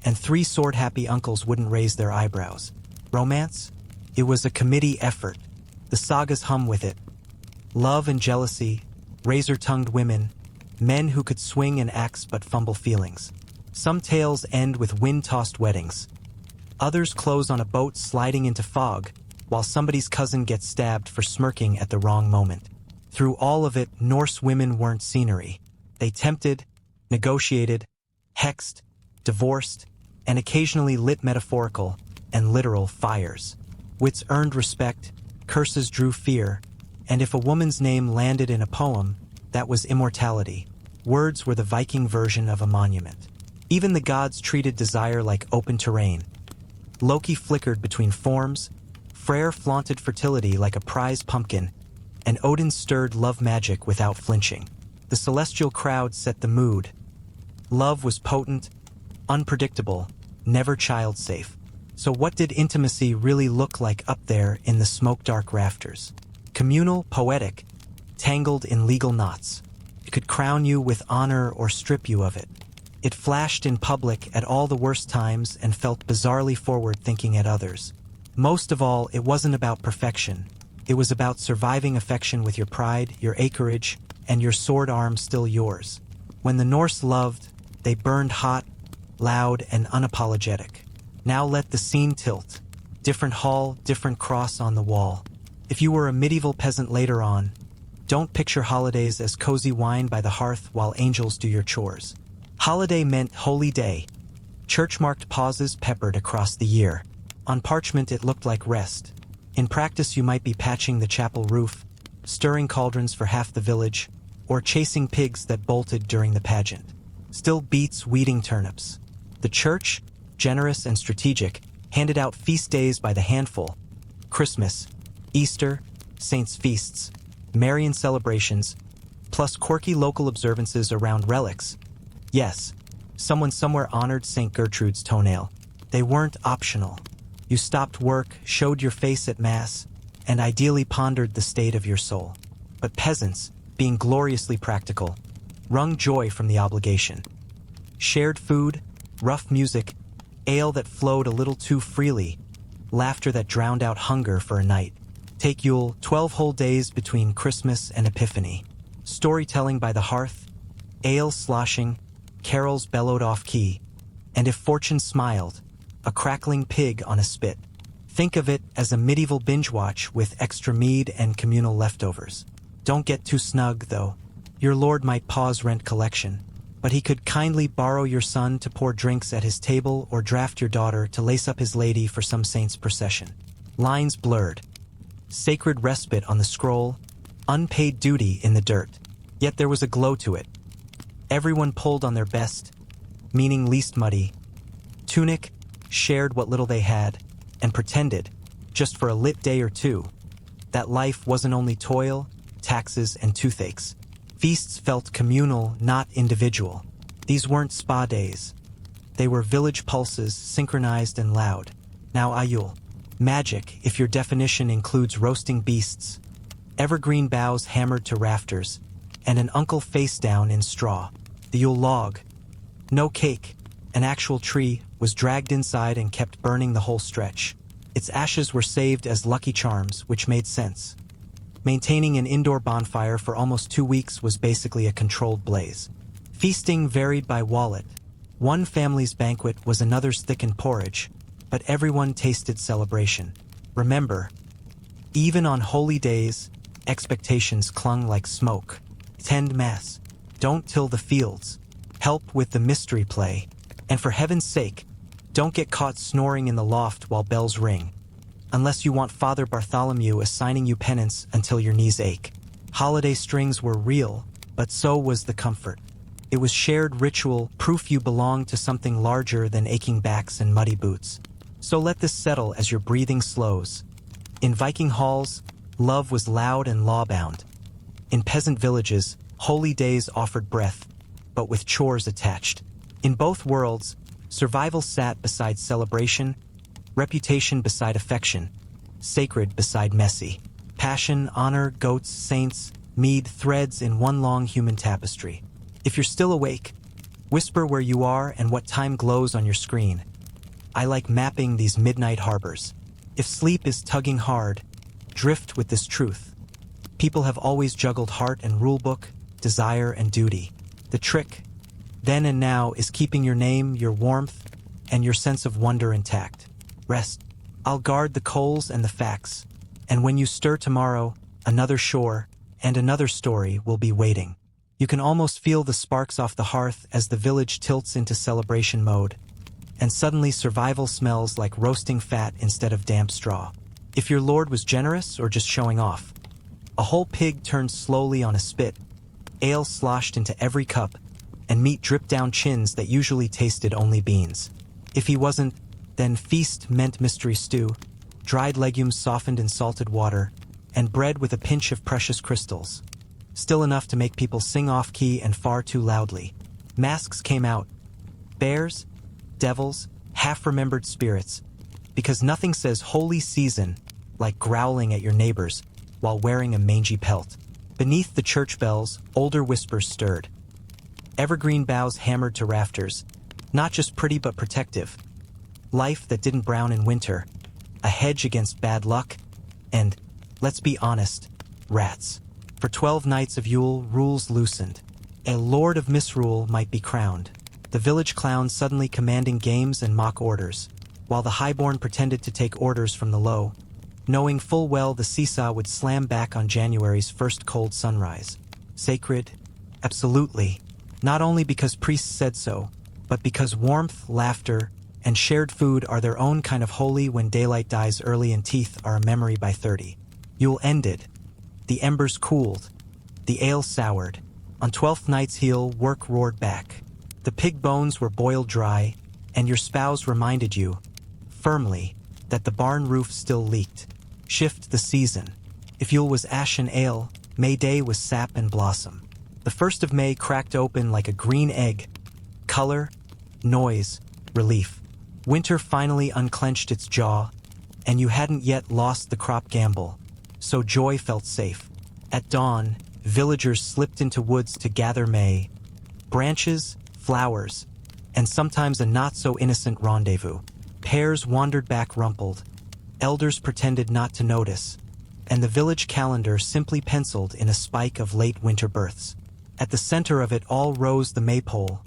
and 3 sword-happy uncles wouldn't raise their eyebrows. Romance? It was a committee effort. The sagas hum with it. Love and jealousy, razor-tongued women, men who could swing an axe but fumble feelings. Some tales end with wind-tossed weddings. Others close on a boat sliding into fog, while somebody's cousin gets stabbed for smirking at the wrong moment. Through all of it, Norse women weren't scenery. They tempted, negotiated, hexed, divorced, and occasionally lit metaphorical and literal fires. Wits earned respect, curses drew fear, and if a woman's name landed in a poem, that was immortality. Words were the Viking version of a monument. Even the gods treated desire like open terrain. Loki flickered between forms, Freyr flaunted fertility like a prize pumpkin, and Odin stirred love magic without flinching. The celestial crowd set the mood. Love was potent, unpredictable, never child-safe. So what did intimacy really look like up there in the smoke-dark rafters? Communal, poetic, tangled in legal knots. It could crown you with honor or strip you of it. It flashed in public at all the worst times and felt bizarrely forward-thinking at others. Most of all, it wasn't about perfection. It was about surviving affection with your pride, your acreage, and your sword arm still yours. When the Norse loved, they burned hot, loud, and unapologetic. Now let the scene tilt. Different hall, different cross on the wall. If you were a medieval peasant later on, don't picture holidays as cozy wine by the hearth while angels do your chores. Holiday meant holy day. Church-marked pauses peppered across the year. On parchment it looked like rest. In practice you might be patching the chapel roof, stirring cauldrons for half the village, or chasing pigs that bolted during the pageant. Still beats weeding turnips. The church, generous and strategic, handed out feast days by the handful. Christmas, Easter, saints' feasts, Marian celebrations, plus quirky local observances around relics. Yes, someone somewhere honored St. Gertrude's toenail. They weren't optional. You stopped work, showed your face at Mass, and ideally pondered the state of your soul. But peasants, being gloriously practical, wrung joy from the obligation. Shared food, rough music, ale that flowed a little too freely, laughter that drowned out hunger for a night. Take Yule, 12 whole days between Christmas and Epiphany. Storytelling by the hearth, ale sloshing, carols bellowed off-key, and if fortune smiled, a crackling pig on a spit. Think of it as a medieval binge watch with extra mead and communal leftovers. Don't get too snug, though. Your lord might pause rent collection, but he could kindly borrow your son to pour drinks at his table or draft your daughter to lace up his lady for some saint's procession. Lines blurred. Sacred respite on the scroll, unpaid duty in the dirt. Yet there was a glow to it. Everyone pulled on their best, meaning least muddy, tunic, shared what little they had, and pretended, just for a lit day or two, that life wasn't only toil, taxes, and toothaches. Feasts felt communal, not individual. These weren't spa days. They were village pulses, synchronized and loud. Now Ayul. Magic, if your definition includes roasting beasts, evergreen boughs hammered to rafters, and an uncle face down in straw. The Yule log. No cake. An actual tree was dragged inside and kept burning the whole stretch. Its ashes were saved as lucky charms, which made sense. Maintaining an indoor bonfire for almost 2 weeks was basically a controlled blaze. Feasting varied by wallet. One family's banquet was another's thickened porridge, but everyone tasted celebration. Remember, even on holy days, expectations clung like smoke. Tend Mass. Don't till the fields. Help with the mystery play. And for heaven's sake, don't get caught snoring in the loft while bells ring. Unless you want Father Bartholomew assigning you penance until your knees ache. Holiday strings were real, but so was the comfort. It was shared ritual, proof you belonged to something larger than aching backs and muddy boots. So let this settle as your breathing slows. In Viking halls, love was loud and law-bound. In peasant villages, holy days offered breath, but with chores attached. In both worlds, survival sat beside celebration, reputation beside affection, sacred beside messy. Passion, honor, goats, saints, mead, threads in one long human tapestry. If you're still awake, whisper where you are and what time glows on your screen. I like mapping these midnight harbors. If sleep is tugging hard, drift with this truth. People have always juggled heart and rulebook, desire and duty. The trick, then and now, is keeping your name, your warmth, and your sense of wonder intact. Rest. I'll guard the coals and the facts, and when you stir tomorrow, another shore and another story will be waiting. You can almost feel the sparks off the hearth as the village tilts into celebration mode, and suddenly survival smells like roasting fat instead of damp straw. If your lord was generous or just showing off, a whole pig turned slowly on a spit, ale sloshed into every cup, and meat dripped down chins that usually tasted only beans. If he wasn't, then feast meant mystery stew, dried legumes softened in salted water, and bread with a pinch of precious crystals. Still enough to make people sing off-key and far too loudly. Masks came out. Bears, devils, half-remembered spirits, because nothing says holy season like growling at your neighbors while wearing a mangy pelt. Beneath the church bells, older whispers stirred. Evergreen boughs hammered to rafters, not just pretty but protective. Life that didn't brown in winter, a hedge against bad luck, and, let's be honest, rats. For 12 nights of Yule, rules loosened. A lord of misrule might be crowned. The village clown suddenly commanding games and mock orders, while the highborn pretended to take orders from the low, knowing full well the seesaw would slam back on January's first cold sunrise. Sacred? Absolutely. Not only because priests said so, but because warmth, laughter, and shared food are their own kind of holy when daylight dies early and teeth are a memory by 30. Yule ended. The embers cooled. The ale soured. On 12th night's heel, work roared back. The pig bones were boiled dry, and your spouse reminded you, firmly, that the barn roof still leaked. Shift the season. If Yule was ashen ale, May Day was sap and blossom. The 1st of May cracked open like a green egg. Color, noise, relief. Winter finally unclenched its jaw, and you hadn't yet lost the crop gamble, so joy felt safe. At dawn, villagers slipped into woods to gather May. Branches, flowers, and sometimes a not-so-innocent rendezvous. Pairs wandered back rumpled. Elders pretended not to notice, and the village calendar simply penciled in a spike of late winter births. At the center of it all rose the maypole.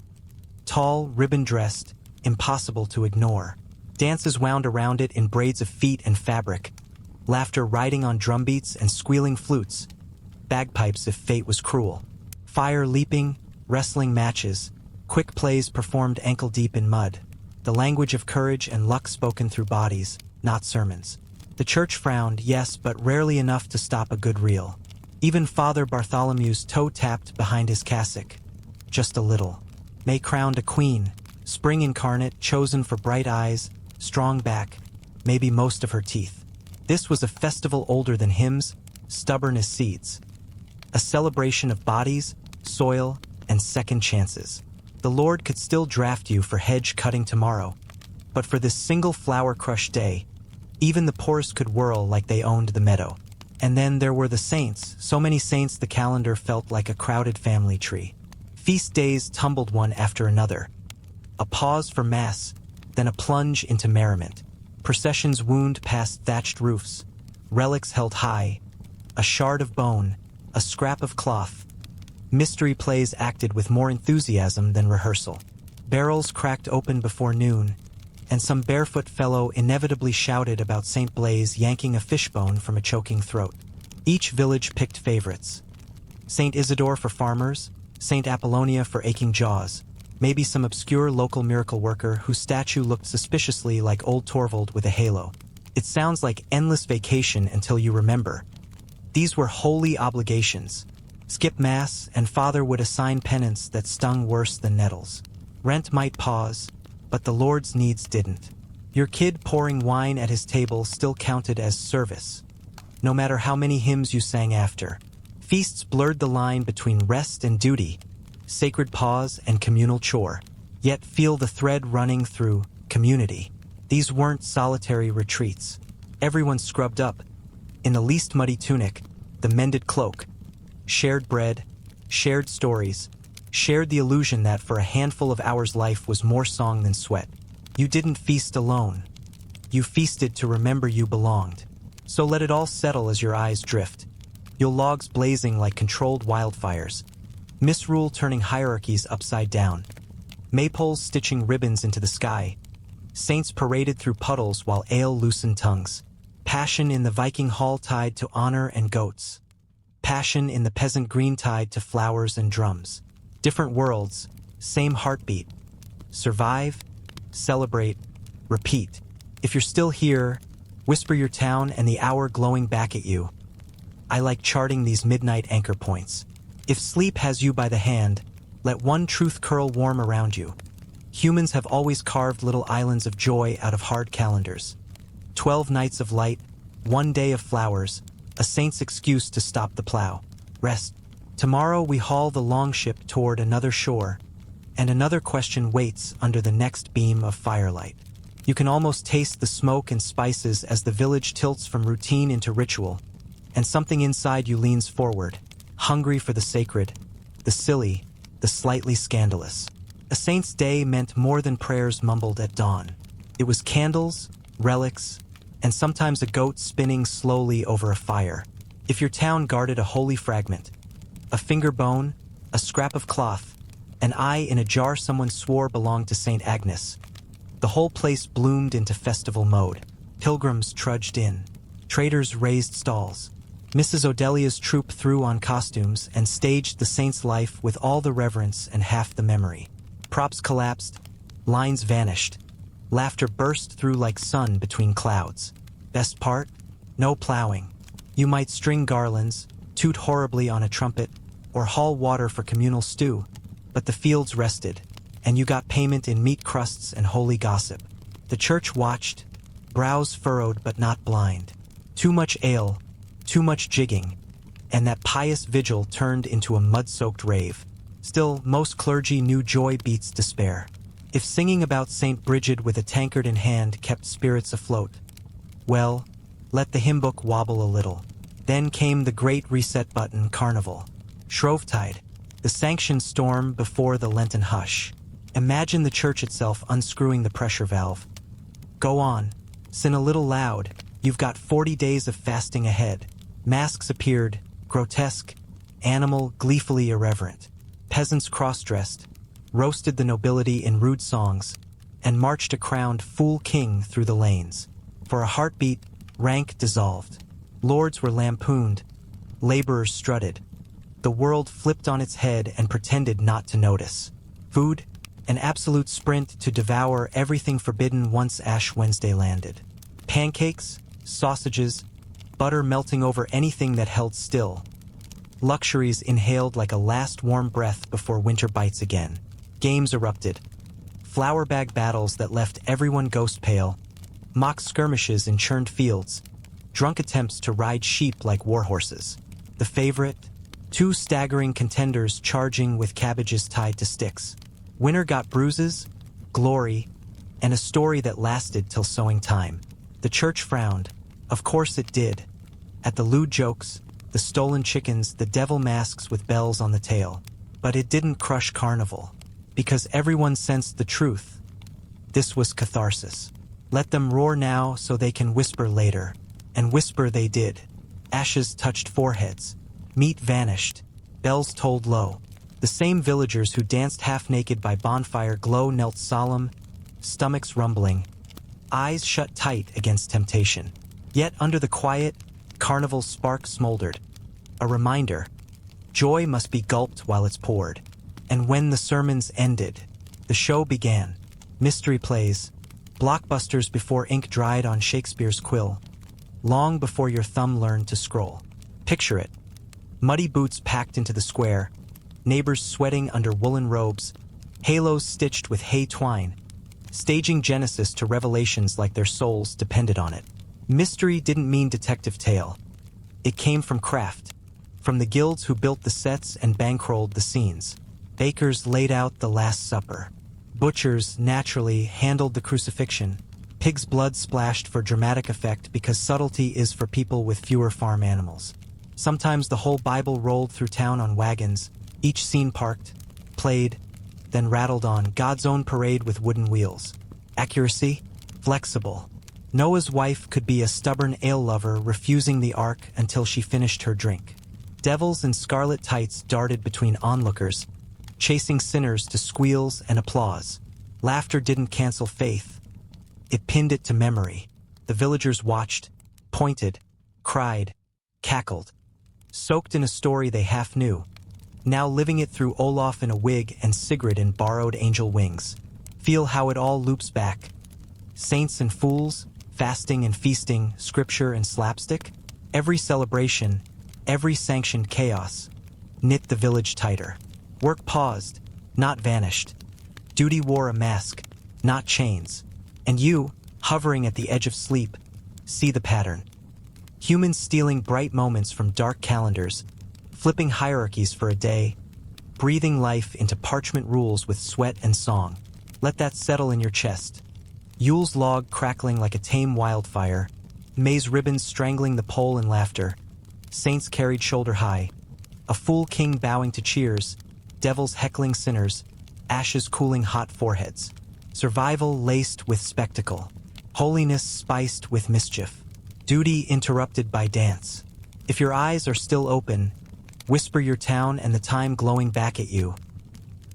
Tall, ribbon-dressed, impossible to ignore. Dances wound around it in braids of feet and fabric. Laughter riding on drumbeats and squealing flutes. Bagpipes if fate was cruel. Fire leaping, wrestling matches. Quick plays performed ankle-deep in mud. The language of courage and luck spoken through bodies, not sermons. The church frowned, yes, but rarely enough to stop a good reel. Even Father Bartholomew's toe tapped behind his cassock. Just a little. May crowned a queen, spring incarnate, chosen for bright eyes, strong back, maybe most of her teeth. This was a festival older than hymns, stubborn as seeds. A celebration of bodies, soil, and second chances. The Lord could still draft you for hedge cutting tomorrow, but for this single flower crush day, even the poorest could whirl like they owned the meadow. And then there were the saints, so many saints the calendar felt like a crowded family tree. Feast days tumbled one after another. A pause for mass, then a plunge into merriment. Processions wound past thatched roofs, relics held high, a shard of bone, a scrap of cloth. Mystery plays acted with more enthusiasm than rehearsal. Barrels cracked open before noon, and some barefoot fellow inevitably shouted about St. Blaise yanking a fishbone from a choking throat. Each village picked favorites. St. Isidore for farmers, St. Apollonia for aching jaws, maybe some obscure local miracle worker whose statue looked suspiciously like old Torvald with a halo. It sounds like endless vacation until you remember. These were holy obligations. Skip Mass, and Father would assign penance that stung worse than nettles. Rent might pause, but the Lord's needs didn't. Your kid pouring wine at his table still counted as service, no matter how many hymns you sang after. Feasts blurred the line between rest and duty, sacred pause and communal chore, yet feel the thread running through community. These weren't solitary retreats. Everyone scrubbed up, in the least muddy tunic, the mended cloak, shared bread, shared stories, shared the illusion that for a handful of hours life was more song than sweat. You didn't feast alone. You feasted to remember you belonged. So let it all settle as your eyes drift. Your logs blazing like controlled wildfires. Misrule turning hierarchies upside down. Maypoles stitching ribbons into the sky. Saints paraded through puddles while ale loosened tongues. Passion in the Viking hall tied to honor and goats. Passion in the peasant green tied to flowers and drums. Different worlds, same heartbeat. Survive, celebrate, repeat. If you're still here, whisper your town and the hour glowing back at you. I like charting these midnight anchor points. If sleep has you by the hand, let one truth curl warm around you. Humans have always carved little islands of joy out of hard calendars. 12 nights of light, 1 day of flowers, a saint's excuse to stop the plow. Rest. Tomorrow we haul the longship toward another shore, and another question waits under the next beam of firelight. You can almost taste the smoke and spices as the village tilts from routine into ritual, and something inside you leans forward, hungry for the sacred, the silly, the slightly scandalous. A saint's day meant more than prayers mumbled at dawn. It was candles, relics, and sometimes a goat spinning slowly over a fire. If your town guarded a holy fragment, a finger bone, a scrap of cloth, an eye in a jar someone swore belonged to St. Agnes, the whole place bloomed into festival mode. Pilgrims trudged in. Traders raised stalls. Mrs. Odelia's troupe threw on costumes and staged the saint's life with all the reverence and half the memory. Props collapsed, lines vanished. Laughter burst through like sun between clouds. Best part? No plowing. You might string garlands, toot horribly on a trumpet, or haul water for communal stew, but the fields rested, and you got payment in meat crusts and holy gossip. The church watched, brows furrowed but not blind. Too much ale, too much jigging, and that pious vigil turned into a mud-soaked rave. Still, most clergy knew joy beats despair. If singing about St. Bridget with a tankard in hand kept spirits afloat, well, let the hymn book wobble a little. Then came the great reset button carnival. Shrovetide, the sanctioned storm before the Lenten hush. Imagine the church itself unscrewing the pressure valve. Go on, sin a little loud, you've got 40 days of fasting ahead. Masks appeared, grotesque, animal, gleefully irreverent. Peasants cross-dressed, roasted the nobility in rude songs, and marched a crowned fool king through the lanes. For a heartbeat, rank dissolved. Lords were lampooned, laborers strutted. The world flipped on its head and pretended not to notice. Food, an absolute sprint to devour everything forbidden once Ash Wednesday landed. Pancakes, sausages, butter melting over anything that held still. Luxuries inhaled like a last warm breath before winter bites again. Games erupted. Flour bag battles that left everyone ghost pale. Mock skirmishes in churned fields. Drunk attempts to ride sheep like war horses. The favorite? 2 staggering contenders charging with cabbages tied to sticks. Winner got bruises, glory, and a story that lasted till sowing time. The church frowned. Of course it did. At the lewd jokes, the stolen chickens, the devil masks with bells on the tail. But it didn't crush carnival. Because everyone sensed the truth. This was catharsis. Let them roar now so they can whisper later. And whisper they did. Ashes touched foreheads. Meat vanished. Bells tolled low. The same villagers who danced half-naked by bonfire glow knelt solemn, stomachs rumbling, eyes shut tight against temptation. Yet under the quiet, carnival's spark smoldered. A reminder. Joy must be gulped while it's poured. And when the sermons ended, the show began. Mystery plays, blockbusters before ink dried on Shakespeare's quill. Long before your thumb learned to scroll. Picture it. Muddy boots packed into the square, neighbors sweating under woolen robes, halos stitched with hay twine, staging Genesis to Revelations like their souls depended on it. Mystery didn't mean detective tale. It came from craft, from the guilds who built the sets and bankrolled the scenes. Bakers laid out the Last Supper. Butchers, naturally, handled the crucifixion. Pig's blood splashed for dramatic effect because subtlety is for people with fewer farm animals. Sometimes the whole Bible rolled through town on wagons, each scene parked, played, then rattled on, God's own parade with wooden wheels. Accuracy? Flexible. Noah's wife could be a stubborn ale lover refusing the ark until she finished her drink. Devils in scarlet tights darted between onlookers, chasing sinners to squeals and applause. Laughter didn't cancel faith. It pinned it to memory. The villagers watched, pointed, cried, cackled, soaked in a story they half knew, now living it through Olaf in a wig and Sigrid in borrowed angel wings. Feel how it all loops back. Saints and fools, fasting and feasting, scripture and slapstick. Every celebration, every sanctioned chaos. knit the village tighter. Work paused, not vanished. Duty wore a mask, not chains. And you, hovering at the edge of sleep, see the pattern. Humans stealing bright moments from dark calendars, flipping hierarchies for a day, breathing life into parchment rules with sweat and song. Let that settle in your chest. Yule's log crackling like a tame wildfire, May's ribbons strangling the pole in laughter, saints carried shoulder high, a fool king bowing to cheers, devils heckling sinners, ashes cooling hot foreheads. Survival laced with spectacle, holiness spiced with mischief, duty interrupted by dance. If your eyes are still open, whisper your town and the time glowing back at you.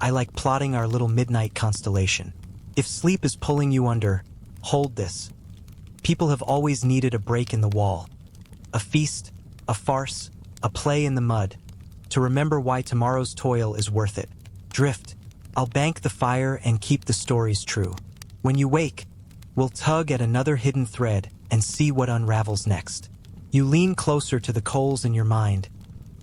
I like plotting our little midnight constellation. If sleep is pulling you under, hold this. People have always needed a break in the wall. A feast, a farce, a play in the mud, to remember why tomorrow's toil is worth it. Drift. I'll bank the fire and keep the stories true. When you wake, we'll tug at another hidden thread and see what unravels next. You lean closer to the coals in your mind,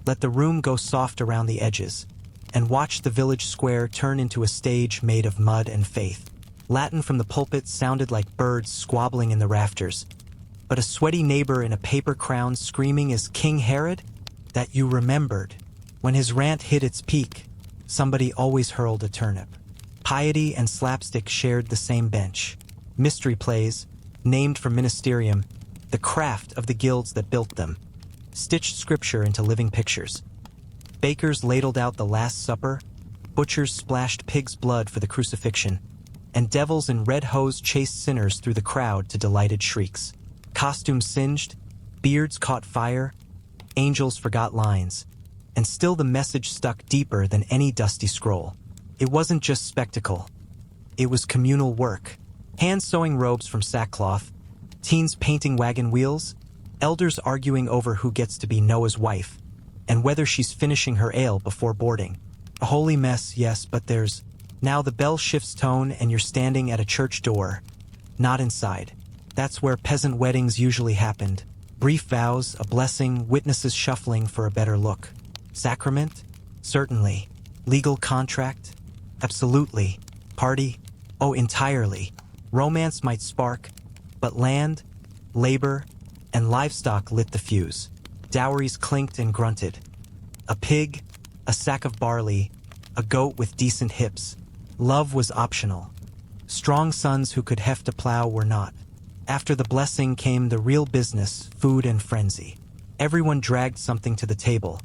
let the room go soft around the edges, and watch the village square turn into a stage made of mud and faith. Latin from the pulpit sounded like birds squabbling in the rafters, but a sweaty neighbor in a paper crown screaming as King Herod? That you remembered. When his rant hit its peak, somebody always hurled a turnip. Piety and slapstick shared the same bench. Mystery plays, named for ministerium, the craft of the guilds that built them, stitched scripture into living pictures. Bakers ladled out the Last Supper, butchers splashed pig's blood for the crucifixion, and devils in red hose chased sinners through the crowd to delighted shrieks. Costumes singed, beards caught fire, angels forgot lines, and still the message stuck deeper than any dusty scroll. It wasn't just spectacle. It was communal work. Hands sewing robes from sackcloth, teens painting wagon wheels, elders arguing over who gets to be Noah's wife, and whether she's finishing her ale before boarding. A holy mess, yes, but there's... Now the bell shifts tone and you're standing at a church door, not inside. That's where peasant weddings usually happened. Brief vows, a blessing, witnesses shuffling for a better look. Sacrament? Certainly. Legal contract? Absolutely. Party? Oh, entirely. Romance might spark, but land, labor, and livestock lit the fuse. Dowries clinked and grunted. A pig, a sack of barley, a goat with decent hips. Love was optional. Strong sons who could heft a plow were not. After the blessing came the real business, food and frenzy. Everyone dragged something to the table.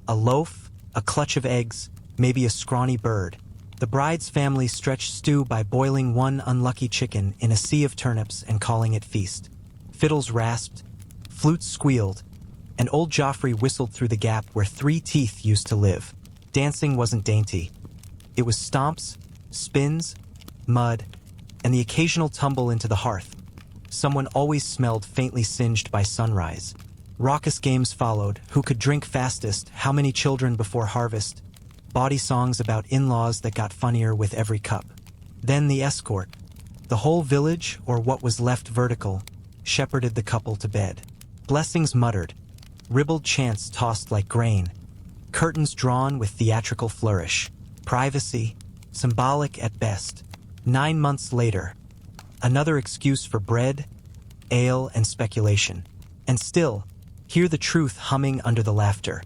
A loaf, a clutch of eggs, maybe a scrawny bird. The bride's family stretched stew by boiling one unlucky chicken in a sea of turnips and calling it feast. Fiddles rasped, flutes squealed, and old Joffrey whistled through the gap where 3 teeth used to live. Dancing wasn't dainty. It was stomps, spins, mud, and the occasional tumble into the hearth. Someone always smelled faintly singed by sunrise. Raucous games followed, who could drink fastest, how many children before harvest, bawdy songs about in-laws that got funnier with every cup. Then the escort. The whole village, or what was left vertical, shepherded the couple to bed. Blessings muttered, ribald chants tossed like grain, curtains drawn with theatrical flourish. Privacy, symbolic at best. 9 months later, another excuse for bread, ale, and speculation. And still, hear the truth humming under the laughter.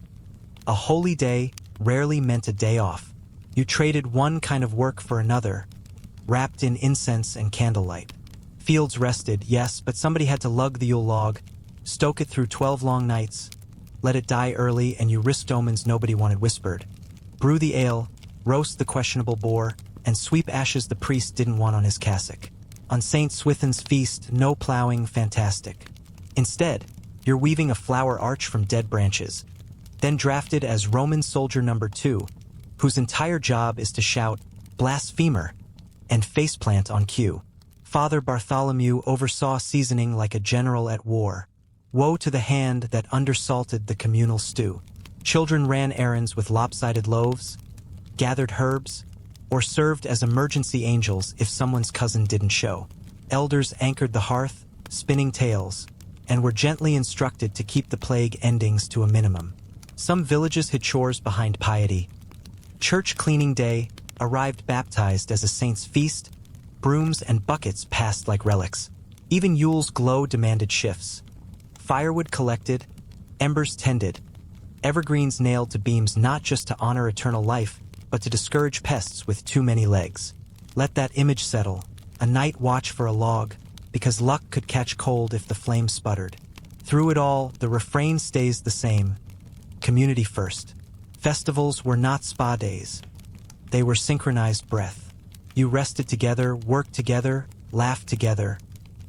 A holy day rarely meant a day off. You traded one kind of work for another, wrapped in incense and candlelight. Fields rested, yes, but somebody had to lug the Yule log, stoke it through 12 long nights, let it die early, and you risked omens nobody wanted whispered. Brew the ale, roast the questionable boar, and sweep ashes the priest didn't want on his cassock. On Saint Swithin's feast, no plowing, fantastic. Instead, you're weaving a flower arch from dead branches, then drafted as Roman soldier number 2, whose entire job is to shout, blasphemer, and faceplant on cue. Father Bartholomew oversaw seasoning like a general at war. Woe to the hand that undersalted the communal stew. Children ran errands with lopsided loaves, gathered herbs, or served as emergency angels if someone's cousin didn't show. Elders anchored the hearth, spinning tales, and were gently instructed to keep the plague endings to a minimum. Some villages hid chores behind piety. Church cleaning day arrived baptized as a saint's feast. Brooms and buckets passed like relics. Even Yule's glow demanded shifts. Firewood collected, embers tended, evergreens nailed to beams not just to honor eternal life, but to discourage pests with too many legs. Let that image settle, a night watch for a log, because luck could catch cold if the flame sputtered. Through it all, the refrain stays the same. Community first. Festivals were not spa days. They were synchronized breath. You rested together, worked together, laughed together,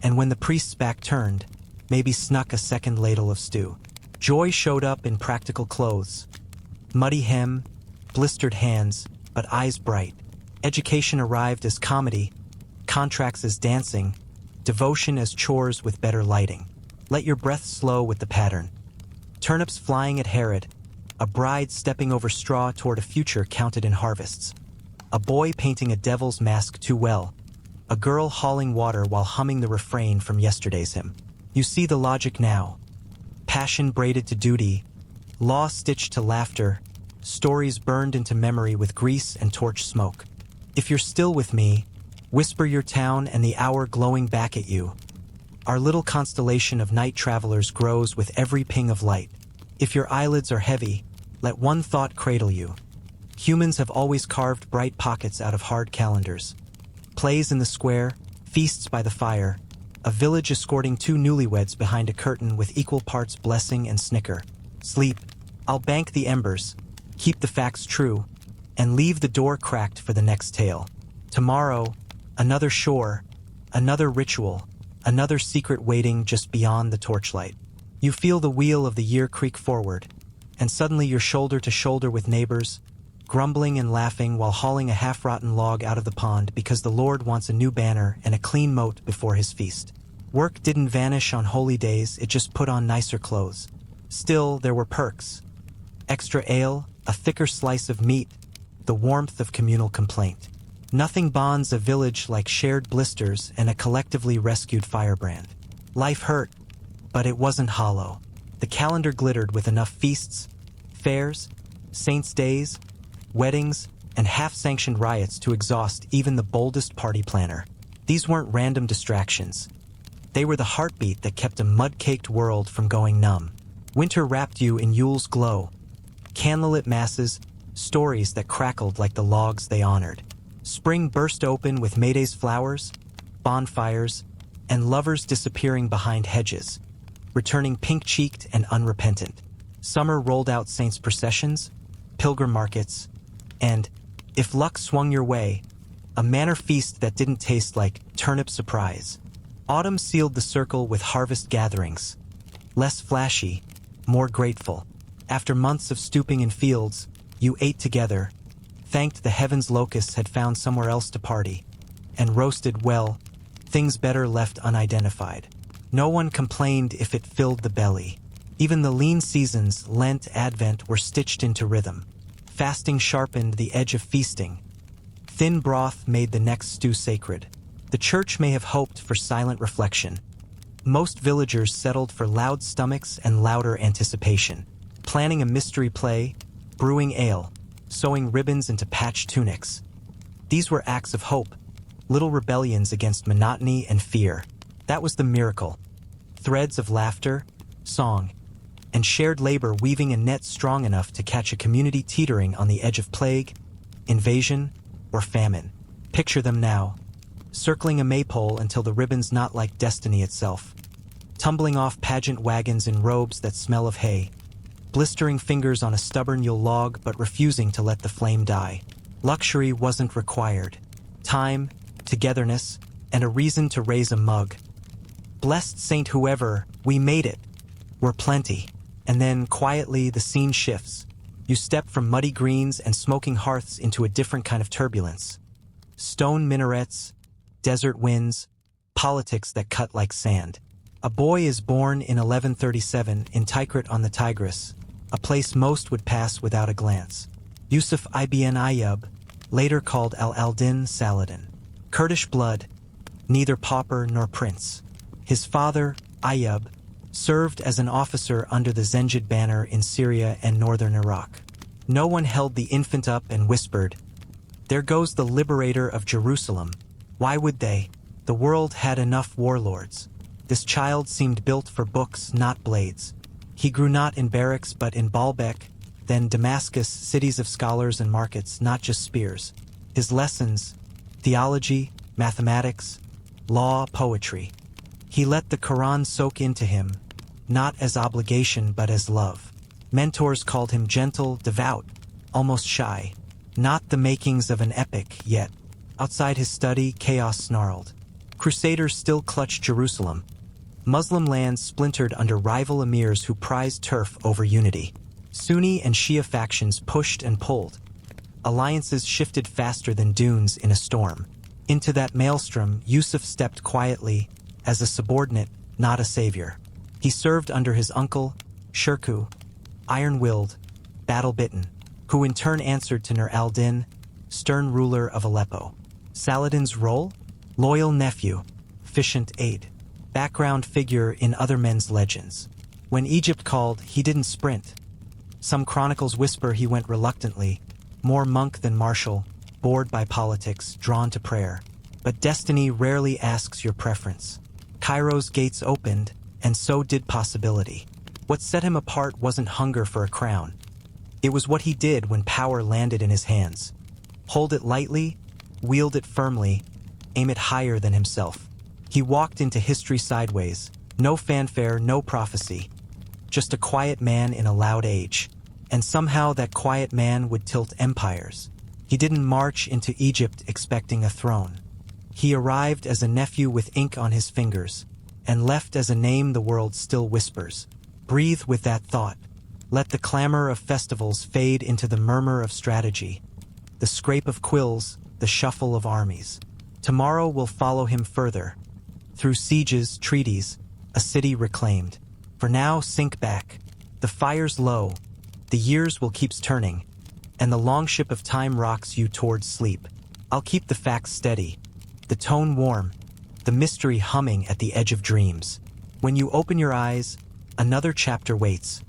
and when the priest's back turned, maybe snuck a second ladle of stew. Joy showed up in practical clothes. Muddy hem, blistered hands, but eyes bright. Education arrived as comedy, contracts as dancing, devotion as chores with better lighting. Let your breath slow with the pattern. Turnips flying at Herod, a bride stepping over straw toward a future counted in harvests. A boy painting a devil's mask too well. A girl hauling water while humming the refrain from yesterday's hymn. You see the logic now. Passion braided to duty, law stitched to laughter, stories burned into memory with grease and torch smoke. If you're still with me, whisper your town and the hour glowing back at you. Our little constellation of night travelers grows with every ping of light. If your eyelids are heavy, let one thought cradle you. Humans have always carved bright pockets out of hard calendars. Plays in the square, feasts by the fire, a village escorting two newlyweds behind a curtain with equal parts blessing and snicker. Sleep, I'll bank the embers, keep the facts true, and leave the door cracked for the next tale. Tomorrow, another shore, another ritual, another secret waiting just beyond the torchlight. You feel the wheel of the year creak forward, and suddenly you're shoulder to shoulder with neighbors, grumbling and laughing while hauling a half-rotten log out of the pond because the Lord wants a new banner and a clean moat before his feast. Work didn't vanish on holy days, it just put on nicer clothes. Still, there were perks. Extra ale, a thicker slice of meat, the warmth of communal complaint. Nothing bonds a village like shared blisters and a collectively rescued firebrand. Life hurt, but it wasn't hollow. The calendar glittered with enough feasts, fairs, saints' days, weddings, and half-sanctioned riots to exhaust even the boldest party planner. These weren't random distractions. They were the heartbeat that kept a mud-caked world from going numb. Winter wrapped you in Yule's glow. Candlelit masses, stories that crackled like the logs they honored. Spring burst open with May Day's flowers, bonfires, and lovers disappearing behind hedges, returning pink-cheeked and unrepentant. Summer rolled out saints' processions, pilgrim markets, and, if luck swung your way, a manor feast that didn't taste like turnip surprise. Autumn sealed the circle with harvest gatherings. Less flashy, more grateful. After months of stooping in fields, you ate together, thanked the heavens locusts had found somewhere else to party, and roasted, well, things better left unidentified. No one complained if it filled the belly. Even the lean seasons, Lent, Advent, were stitched into rhythm. Fasting sharpened the edge of feasting. Thin broth made the next stew sacred. The church may have hoped for silent reflection. Most villagers settled for loud stomachs and louder anticipation, planning a mystery play, brewing ale, sewing ribbons into patched tunics. These were acts of hope, little rebellions against monotony and fear. That was the miracle. Threads of laughter, song, and shared labor weaving a net strong enough to catch a community teetering on the edge of plague, invasion, or famine. Picture them now, circling a maypole until the ribbon's not like destiny itself, tumbling off pageant wagons in robes that smell of hay, blistering fingers on a stubborn Yule log but refusing to let the flame die. Luxury wasn't required. Time, togetherness, and a reason to raise a mug. Blessed Saint whoever, we made it. We're plenty. And then, quietly, the scene shifts. You step from muddy greens and smoking hearths into a different kind of turbulence. Stone minarets, desert winds, politics that cut like sand. A boy is born in 1137 in Tikrit on the Tigris, a place most would pass without a glance. Yusuf ibn Ayyub, later called Al-Aldin Saladin. Kurdish blood, neither pauper nor prince. His father, Ayyub, served as an officer under the Zengid banner in Syria and northern Iraq. No one held the infant up and whispered, "There goes the liberator of Jerusalem." Why would they? The world had enough warlords. This child seemed built for books, not blades. He grew not in barracks but in Baalbek, then Damascus, cities of scholars and markets, not just spears. His lessons, theology, mathematics, law, poetry. He let the Quran soak into him, not as obligation but as love. Mentors called him gentle, devout, almost shy. Not the makings of an epic, yet. Outside his study, chaos snarled. Crusaders still clutched Jerusalem. Muslim lands splintered under rival emirs who prized turf over unity. Sunni and Shia factions pushed and pulled. Alliances shifted faster than dunes in a storm. Into that maelstrom, Yusuf stepped quietly, as a subordinate, not a savior. He served under his uncle, Shirkuh, iron-willed, battle-bitten, who in turn answered to Nur al-Din, stern ruler of Aleppo. Saladin's role? Loyal nephew, efficient aide, background figure in other men's legends. When Egypt called, he didn't sprint. Some chronicles whisper he went reluctantly, more monk than marshal, bored by politics, drawn to prayer. But destiny rarely asks your preference. Cairo's gates opened, and so did possibility. What set him apart wasn't hunger for a crown. It was what he did when power landed in his hands. Hold it lightly, wield it firmly, aim it higher than himself. He walked into history sideways, no fanfare, no prophecy. Just a quiet man in a loud age. And somehow that quiet man would tilt empires. He didn't march into Egypt expecting a throne. He arrived as a nephew with ink on his fingers, and left as a name the world still whispers. Breathe with that thought. Let the clamor of festivals fade into the murmur of strategy, the scrape of quills, the shuffle of armies. Tomorrow will follow him further, through sieges, treaties, a city reclaimed. For now, sink back. The fire's low, the years will keep turning, and the long ship of time rocks you towards sleep. I'll keep the facts steady, the tone warm, the mystery humming at the edge of dreams. When you open your eyes, another chapter waits.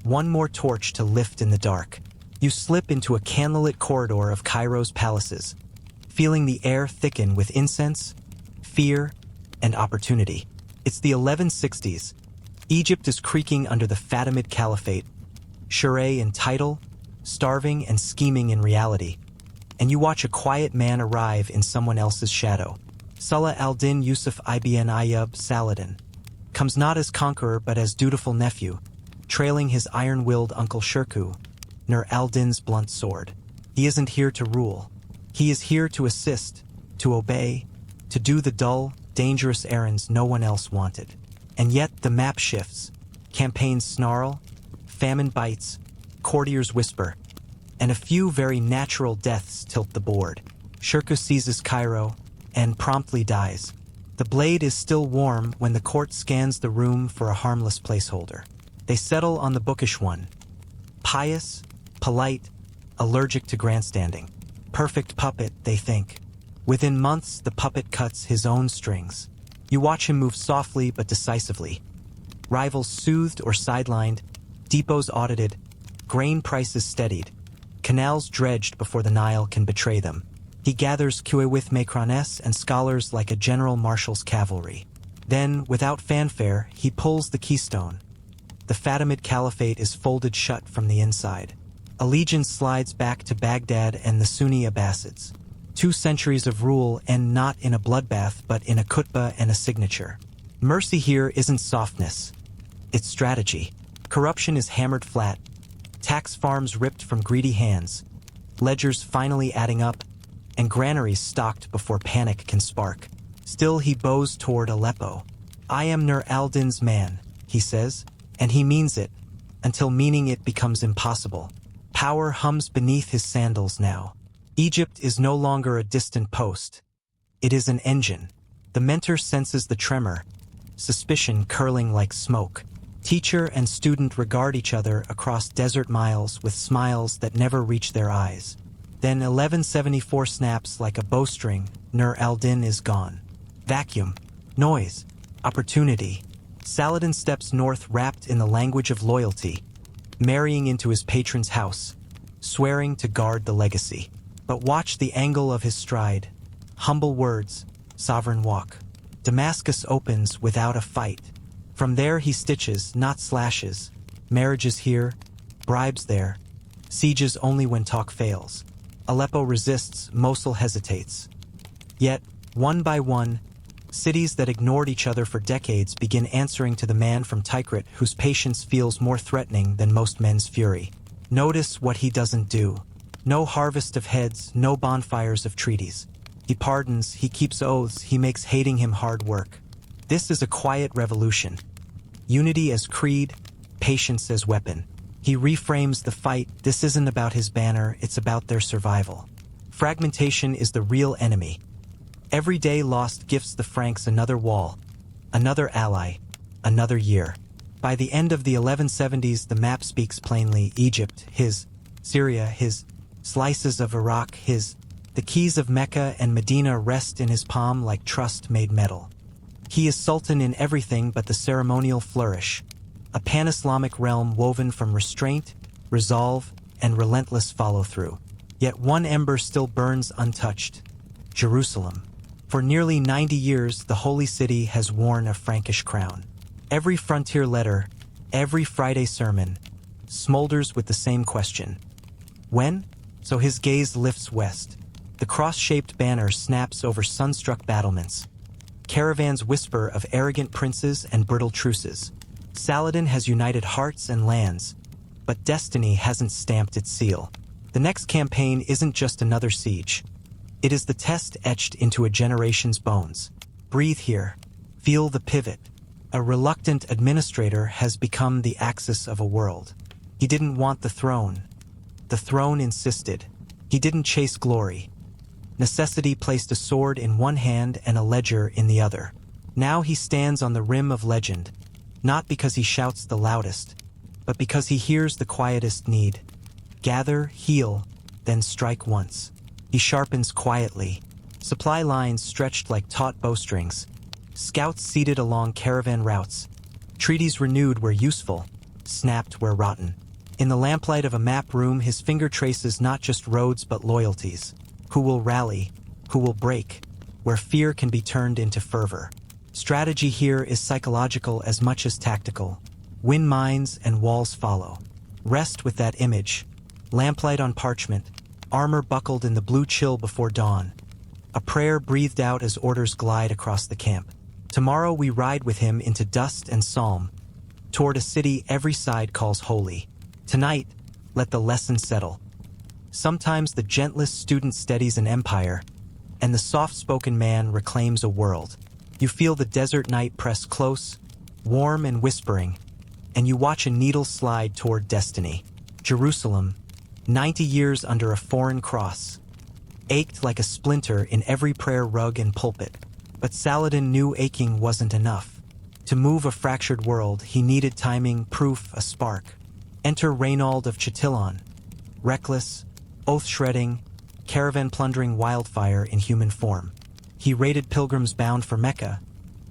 One more torch to lift in the dark. You slip into a candlelit corridor of Cairo's palaces, feeling the air thicken with incense, fear, and opportunity. It's the 1160s. Egypt is creaking under the Fatimid Caliphate, Shurey in title, starving and scheming in reality. And you watch a quiet man arrive in someone else's shadow. Salah al-Din Yusuf ibn Ayyub Saladin comes not as conqueror but as dutiful nephew, trailing his iron-willed uncle Shirkuh, Nur al-Din's blunt sword. He isn't here to rule. He is here to assist, to obey, to do the dull, dangerous errands no one else wanted. And yet the map shifts. Campaigns snarl, famine bites, courtiers whisper, and a few very natural deaths tilt the board. Shirkuh seizes Cairo and promptly dies. The blade is still warm when the court scans the room for a harmless placeholder. They settle on the bookish one. Pious, polite, allergic to grandstanding. Perfect puppet, they think. Within months, the puppet cuts his own strings. You watch him move softly but decisively. Rivals soothed or sidelined, depots audited, grain prices steadied, canals dredged before the Nile can betray them. He gathers Kuewith Macrones and scholars like a general marshal's cavalry. Then, without fanfare, he pulls the keystone. The Fatimid Caliphate is folded shut from the inside. Allegiance slides back to Baghdad and the Sunni Abbasids. 2 centuries of rule end not in a bloodbath but in a khutbah and a signature. Mercy here isn't softness. It's strategy. Corruption is hammered flat. Tax farms ripped from greedy hands. Ledgers finally adding up, and granaries stocked before panic can spark. Still he bows toward Aleppo. I am Nur al-Din's man, he says, and he means it, until meaning it becomes impossible. Power hums beneath his sandals now. Egypt is no longer a distant post. It is an engine. The mentor senses the tremor, suspicion curling like smoke. Teacher and student regard each other across desert miles with smiles that never reach their eyes. Then 1174 snaps like a bowstring. Nur al-Din is gone. Vacuum, noise, opportunity. Saladin steps north wrapped in the language of loyalty, marrying into his patron's house, swearing to guard the legacy. But watch the angle of his stride. Humble words, sovereign walk. Damascus opens without a fight. From there he stitches, not slashes. Marriages here, bribes there. Sieges only when talk fails. Aleppo resists, Mosul hesitates. Yet, one by one, cities that ignored each other for decades begin answering to the man from Tikrit whose patience feels more threatening than most men's fury. Notice what he doesn't do. No harvest of heads, no bonfires of treaties. He pardons, he keeps oaths, he makes hating him hard work. This is a quiet revolution. Unity as creed, patience as weapon. He reframes the fight. This isn't about his banner, it's about their survival. Fragmentation is the real enemy. Every day lost gifts the Franks another wall, another ally, another year. By the end of the 1170s, the map speaks plainly. Egypt, his; Syria, his; slices of Iraq, his; the keys of Mecca and Medina rest in his palm like trust made metal. He is sultan in everything but the ceremonial flourish, a pan-Islamic realm woven from restraint, resolve, and relentless follow-through. Yet one ember still burns untouched: Jerusalem. For nearly 90 years, the Holy City has worn a Frankish crown. Every frontier letter, every Friday sermon, smolders with the same question. When? So his gaze lifts west. The cross-shaped banner snaps over sun-struck battlements. Caravans whisper of arrogant princes and brittle truces. Saladin has united hearts and lands, but destiny hasn't stamped its seal. The next campaign isn't just another siege. It is the test etched into a generation's bones. Breathe here. Feel the pivot. A reluctant administrator has become the axis of a world. He didn't want the throne. The throne insisted. He didn't chase glory. Necessity placed a sword in one hand and a ledger in the other. Now he stands on the rim of legend, not because he shouts the loudest, but because he hears the quietest need. Gather, heal, then strike once. He sharpens quietly. Supply lines stretched like taut bowstrings. Scouts seated along caravan routes. Treaties renewed where useful, snapped where rotten. In the lamplight of a map room, his finger traces not just roads but loyalties. Who will rally? Who will break? Where fear can be turned into fervor. Strategy here is psychological as much as tactical. Win minds and walls follow. Rest with that image. Lamplight on parchment, armor buckled in the blue chill before dawn. A prayer breathed out as orders glide across the camp. Tomorrow we ride with him into dust and psalm, toward a city every side calls holy. Tonight, let the lesson settle. Sometimes the gentlest student steadies an empire, and the soft-spoken man reclaims a world. You feel the desert night press close, warm and whispering, and you watch a needle slide toward destiny. Jerusalem, 90 years under a foreign cross, ached like a splinter in every prayer rug and pulpit. But Saladin knew aching wasn't enough. To move a fractured world, he needed timing, proof, a spark. Enter Reynald of Chatillon, reckless, oath-shredding, caravan-plundering wildfire in human form. He raided pilgrims bound for Mecca,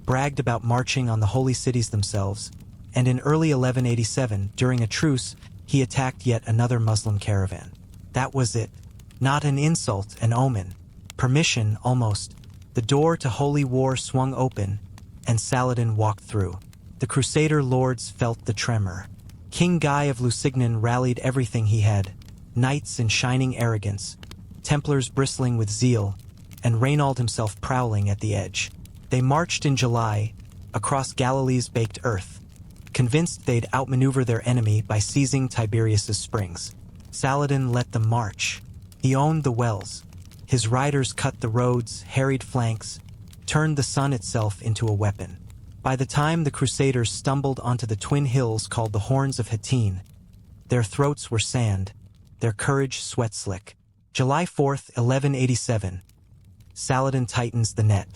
bragged about marching on the holy cities themselves, and in early 1187, during a truce, he attacked yet another Muslim caravan. That was it. Not an insult, an omen. Permission, almost. The door to holy war swung open, and Saladin walked through. The Crusader lords felt the tremor. King Guy of Lusignan rallied everything he had. Knights in shining arrogance, Templars bristling with zeal, and Reynald himself prowling at the edge. They marched in July, across Galilee's baked earth, convinced they'd outmaneuver their enemy by seizing Tiberius's springs. Saladin let them march. He owned the wells. His riders cut the roads, harried flanks, turned the sun itself into a weapon. By the time the Crusaders stumbled onto the twin hills called the Horns of Hattin, their throats were sand, their courage sweat-slick. July 4th, 1187. Saladin tightens the net.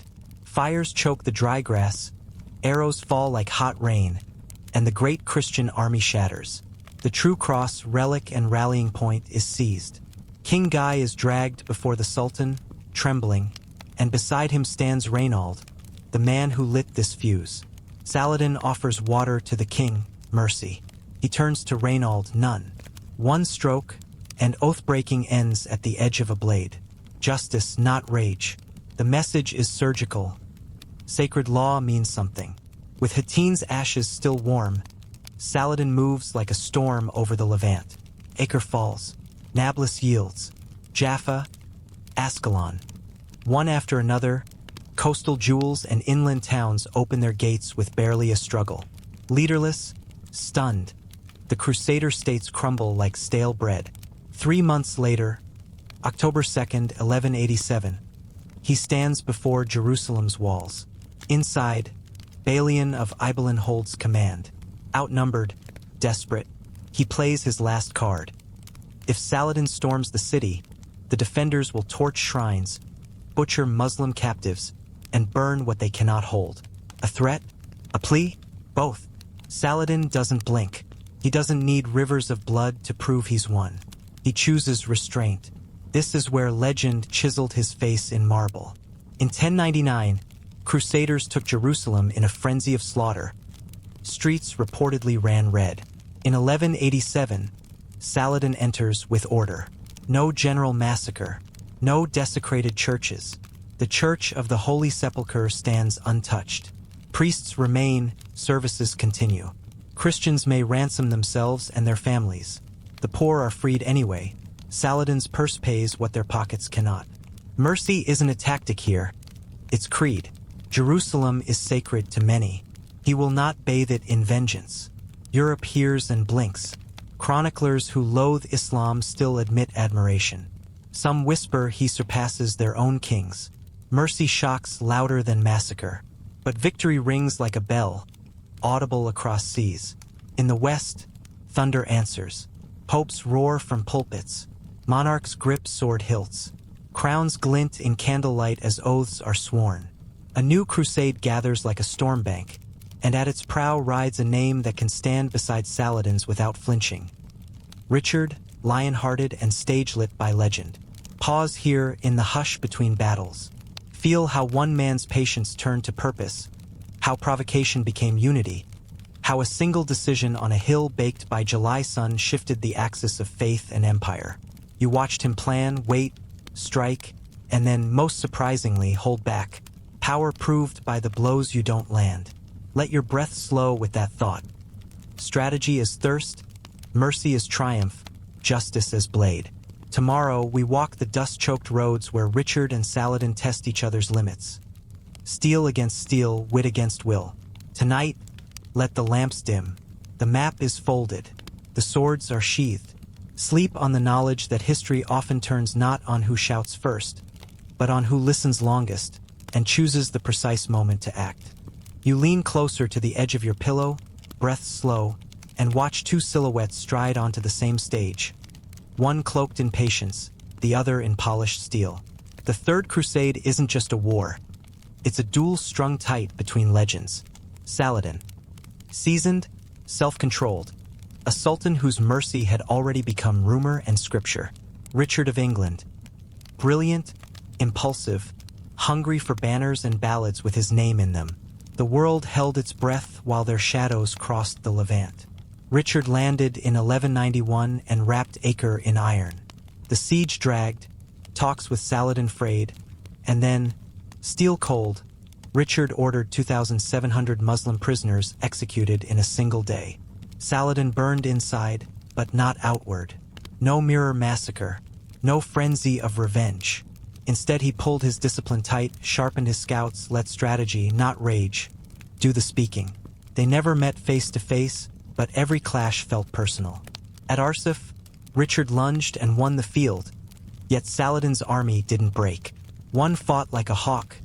Fires choke the dry grass, arrows fall like hot rain, and the great Christian army shatters. The true cross, relic, and rallying point is seized. King Guy is dragged before the Sultan, trembling, and beside him stands Reynald, the man who lit this fuse. Saladin offers water to the king, mercy. He turns to Reynald, none. One stroke, and oath-breaking ends at the edge of a blade. Justice, not rage. The message is surgical. Sacred law means something. With Hatin's ashes still warm, Saladin moves like a storm over the Levant. Acre falls. Nablus yields. Jaffa, Ascalon. One after another, coastal jewels and inland towns open their gates with barely a struggle. Leaderless, stunned, the Crusader states crumble like stale bread. 3 months later, October 2nd, 1187, he stands before Jerusalem's walls. Inside, Balian of Ibelin holds command. Outnumbered, desperate, he plays his last card. If Saladin storms the city, the defenders will torch shrines, butcher Muslim captives, and burn what they cannot hold. A threat? A plea? Both. Saladin doesn't blink. He doesn't need rivers of blood to prove he's won. He chooses restraint. This is where legend chiseled his face in marble. In 1099, Crusaders took Jerusalem in a frenzy of slaughter. Streets reportedly ran red. In 1187, Saladin enters with order. No general massacre. No desecrated churches. The Church of the Holy Sepulchre stands untouched. Priests remain, services continue. Christians may ransom themselves and their families. The poor are freed anyway. Saladin's purse pays what their pockets cannot. Mercy isn't a tactic here. It's creed. Jerusalem is sacred to many. He will not bathe it in vengeance. Europe hears and blinks. Chroniclers who loathe Islam still admit admiration. Some whisper he surpasses their own kings. Mercy shocks louder than massacre. But victory rings like a bell, audible across seas. In the west, thunder answers. Popes roar from pulpits. Monarchs grip sword hilts. Crowns glint in candlelight as oaths are sworn. A new crusade gathers like a storm bank, and at its prow rides a name that can stand beside Saladin's without flinching. Richard, lion-hearted and stage-lit by legend. Pause here in the hush between battles. Feel how one man's patience turned to purpose, how provocation became unity, how a single decision on a hill baked by July sun shifted the axis of faith and empire. You watched him plan, wait, strike, and then, most surprisingly, hold back. Power proved by the blows you don't land. Let your breath slow with that thought. Strategy is thirst, mercy is triumph, justice as blade. Tomorrow, we walk the dust-choked roads where Richard and Saladin test each other's limits. Steel against steel, wit against will. Tonight, let the lamps dim. The map is folded. The swords are sheathed. Sleep on the knowledge that history often turns not on who shouts first, but on who listens longest and chooses the precise moment to act. You lean closer to the edge of your pillow, breath slow, and watch two silhouettes stride onto the same stage. One cloaked in patience, the other in polished steel. The Third Crusade isn't just a war. It's a duel strung tight between legends. Saladin. Seasoned, self-controlled. A sultan whose mercy had already become rumor and scripture. Richard of England. Brilliant, impulsive, hungry for banners and ballads with his name in them. The world held its breath while their shadows crossed the Levant. Richard landed in 1191 and wrapped Acre in iron. The siege dragged, talks with Saladin frayed, and then, steel cold, Richard ordered 2,700 Muslim prisoners executed in a single day. Saladin burned inside, but not outward. No mirror massacre, no frenzy of revenge. Instead, he pulled his discipline tight, sharpened his scouts, let strategy, not rage, do the speaking. They never met face to face, but every clash felt personal. At Arsuf, Richard lunged and won the field, yet Saladin's army didn't break. One fought like a hawk,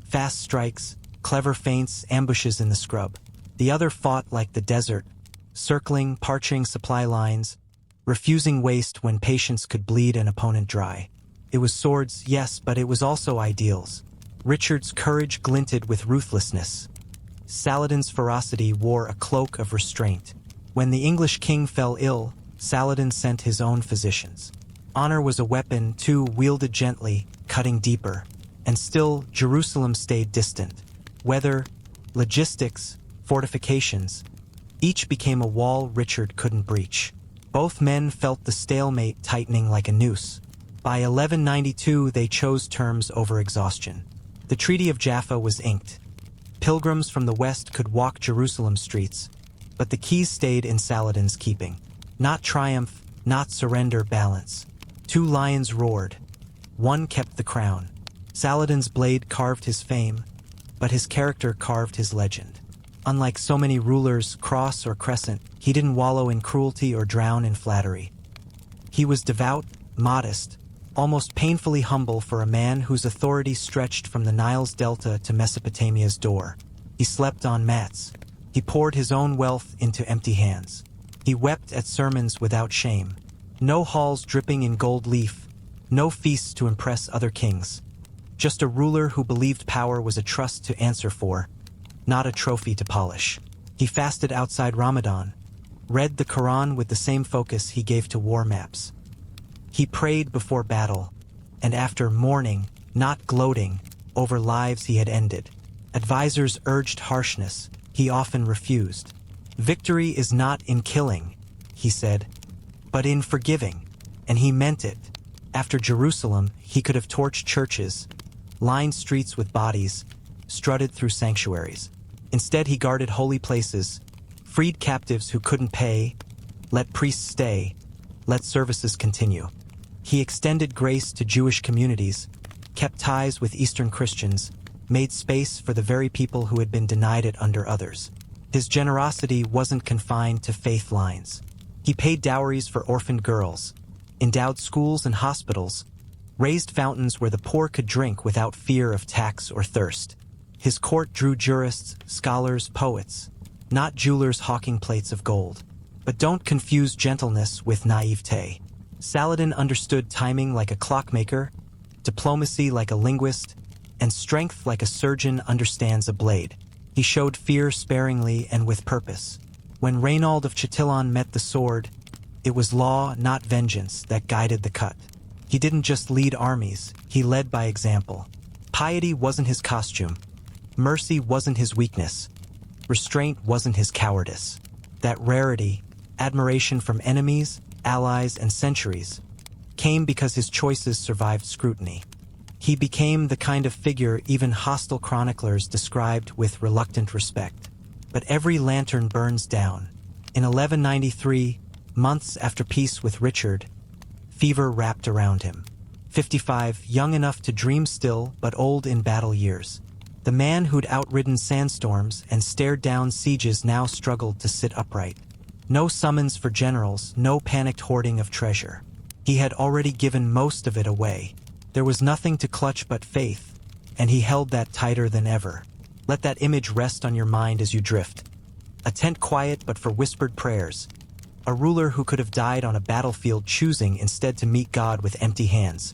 fast strikes, clever feints, ambushes in the scrub. The other fought like the desert, circling, parching supply lines, refusing waste when patience could bleed an opponent dry. It was swords, yes, but it was also ideals. Richard's courage glinted with ruthlessness. Saladin's ferocity wore a cloak of restraint. When the English king fell ill, Saladin sent his own physicians. Honor was a weapon, too, wielded gently, cutting deeper. And still, Jerusalem stayed distant. Weather, logistics, fortifications. Each became a wall Richard couldn't breach. Both men felt the stalemate tightening like a noose. By 1192 they chose terms over exhaustion. The Treaty of Jaffa was inked. Pilgrims from the west could walk Jerusalem streets, but the keys stayed in Saladin's keeping. Not triumph, not surrender, balance. Two lions roared. One kept the crown. Saladin's blade carved his fame, but his character carved his legend. Unlike so many rulers, cross or crescent, he didn't wallow in cruelty or drown in flattery. He was devout, modest, almost painfully humble for a man whose authority stretched from the Nile's delta to Mesopotamia's door. He slept on mats. He poured his own wealth into empty hands. He wept at sermons without shame. No halls dripping in gold leaf, no feasts to impress other kings. Just a ruler who believed power was a trust to answer for, not a trophy to polish. He fasted outside Ramadan, read the Quran with the same focus he gave to war maps. He prayed before battle, and after mourning, not gloating, over lives he had ended. Advisors urged harshness, he often refused. Victory is not in killing, he said, but in forgiving, and he meant it. After Jerusalem, he could have torched churches, lined streets with bodies, strutted through sanctuaries. Instead, he guarded holy places, freed captives who couldn't pay, let priests stay, let services continue. He extended grace to Jewish communities, kept ties with Eastern Christians, made space for the very people who had been denied it under others. His generosity wasn't confined to faith lines. He paid dowries for orphaned girls, endowed schools and hospitals, raised fountains where the poor could drink without fear of tax or thirst. His court drew jurists, scholars, poets, not jewelers hawking plates of gold. But don't confuse gentleness with naivete. Saladin understood timing like a clockmaker, diplomacy like a linguist, and strength like a surgeon understands a blade. He showed fear sparingly and with purpose. When Reynald of Chatillon met the sword, it was law, not vengeance, that guided the cut. He didn't just lead armies, he led by example. Piety wasn't his costume. Mercy wasn't his weakness. Restraint wasn't his cowardice. That rarity, admiration from enemies, allies, and centuries, came because his choices survived scrutiny. He became the kind of figure even hostile chroniclers described with reluctant respect. But every lantern burns down. In 1193, months after peace with Richard, fever wrapped around him. 55, young enough to dream still, but old in battle years. The man who'd outridden sandstorms and stared down sieges now struggled to sit upright. No summons for generals, no panicked hoarding of treasure. He had already given most of it away. There was nothing to clutch but faith, and he held that tighter than ever. Let that image rest on your mind as you drift. A tent quiet but for whispered prayers. A ruler who could have died on a battlefield choosing instead to meet God with empty hands.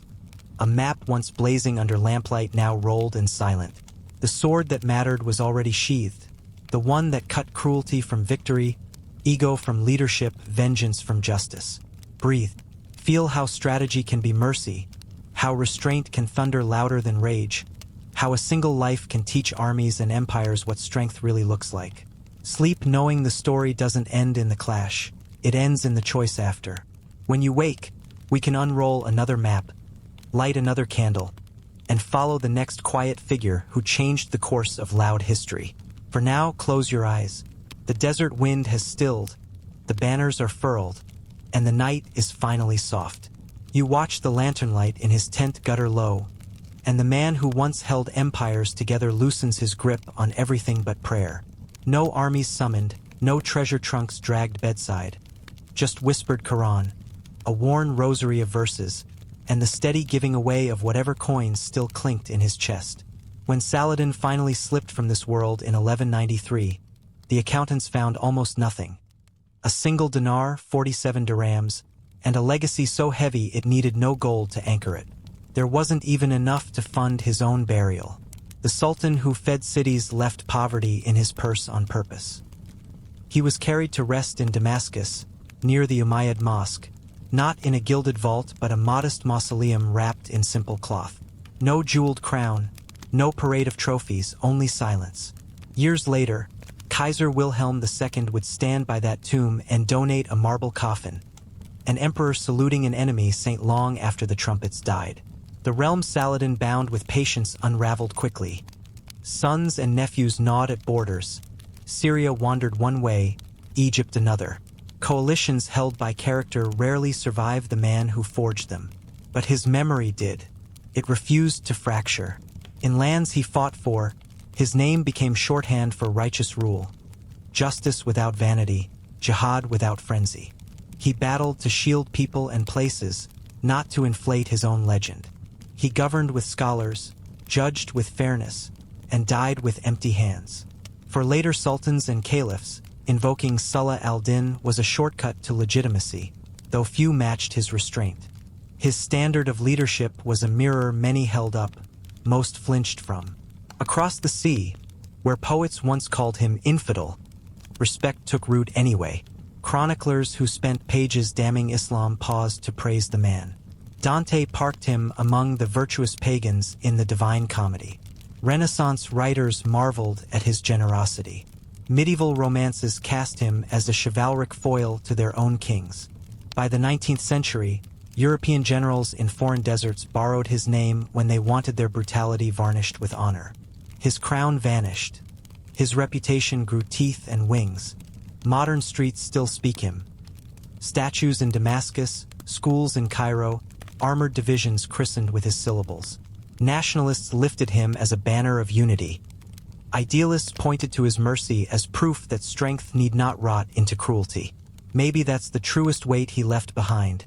A map once blazing under lamplight now rolled and silent. The sword that mattered was already sheathed. The one that cut cruelty from victory, ego from leadership, vengeance from justice. Breathe. Feel how strategy can be mercy, how restraint can thunder louder than rage, how a single life can teach armies and empires what strength really looks like. Sleep knowing the story doesn't end in the clash. It ends in the choice after. When you wake, we can unroll another map, light another candle, and follow the next quiet figure who changed the course of loud history. For now, close your eyes. The desert wind has stilled, the banners are furled, and the night is finally soft. You watch the lantern light in his tent gutter low, and the man who once held empires together loosens his grip on everything but prayer. No armies summoned, no treasure trunks dragged bedside, just whispered Quran, a worn rosary of verses, and the steady giving away of whatever coins still clinked in his chest. When Saladin finally slipped from this world in 1193, the accountants found almost nothing. A single dinar, 47 dirhams, and a legacy so heavy it needed no gold to anchor it. There wasn't even enough to fund his own burial. The Sultan who fed cities left poverty in his purse on purpose. He was carried to rest in Damascus, near the Umayyad Mosque, not in a gilded vault but a modest mausoleum wrapped in simple cloth. No jeweled crown, no parade of trophies, only silence. Years later, Kaiser Wilhelm II would stand by that tomb and donate a marble coffin, an emperor saluting an enemy Saint long after the trumpets died. The realm Saladin bound with patience unraveled quickly. Sons and nephews gnawed at borders. Syria wandered one way, Egypt another. Coalitions held by character rarely survive the man who forged them. But his memory did. It refused to fracture. In lands he fought for, his name became shorthand for righteous rule. Justice without vanity, jihad without frenzy. He battled to shield people and places, not to inflate his own legend. He governed with scholars, judged with fairness, and died with empty hands. For later sultans and caliphs, invoking Salah al-Din was a shortcut to legitimacy, though few matched his restraint. His standard of leadership was a mirror many held up, most flinched from. Across the sea, where poets once called him infidel, respect took root anyway. Chroniclers who spent pages damning Islam paused to praise the man. Dante parked him among the virtuous pagans in the Divine Comedy. Renaissance writers marveled at his generosity. Medieval romances cast him as a chivalric foil to their own kings. By the 19th century, European generals in foreign deserts borrowed his name when they wanted their brutality varnished with honor. His crown vanished. His reputation grew teeth and wings. Modern streets still speak him. Statues in Damascus, schools in Cairo, armored divisions christened with his syllables. Nationalists lifted him as a banner of unity. Idealists pointed to his mercy as proof that strength need not rot into cruelty. Maybe that's the truest weight he left behind.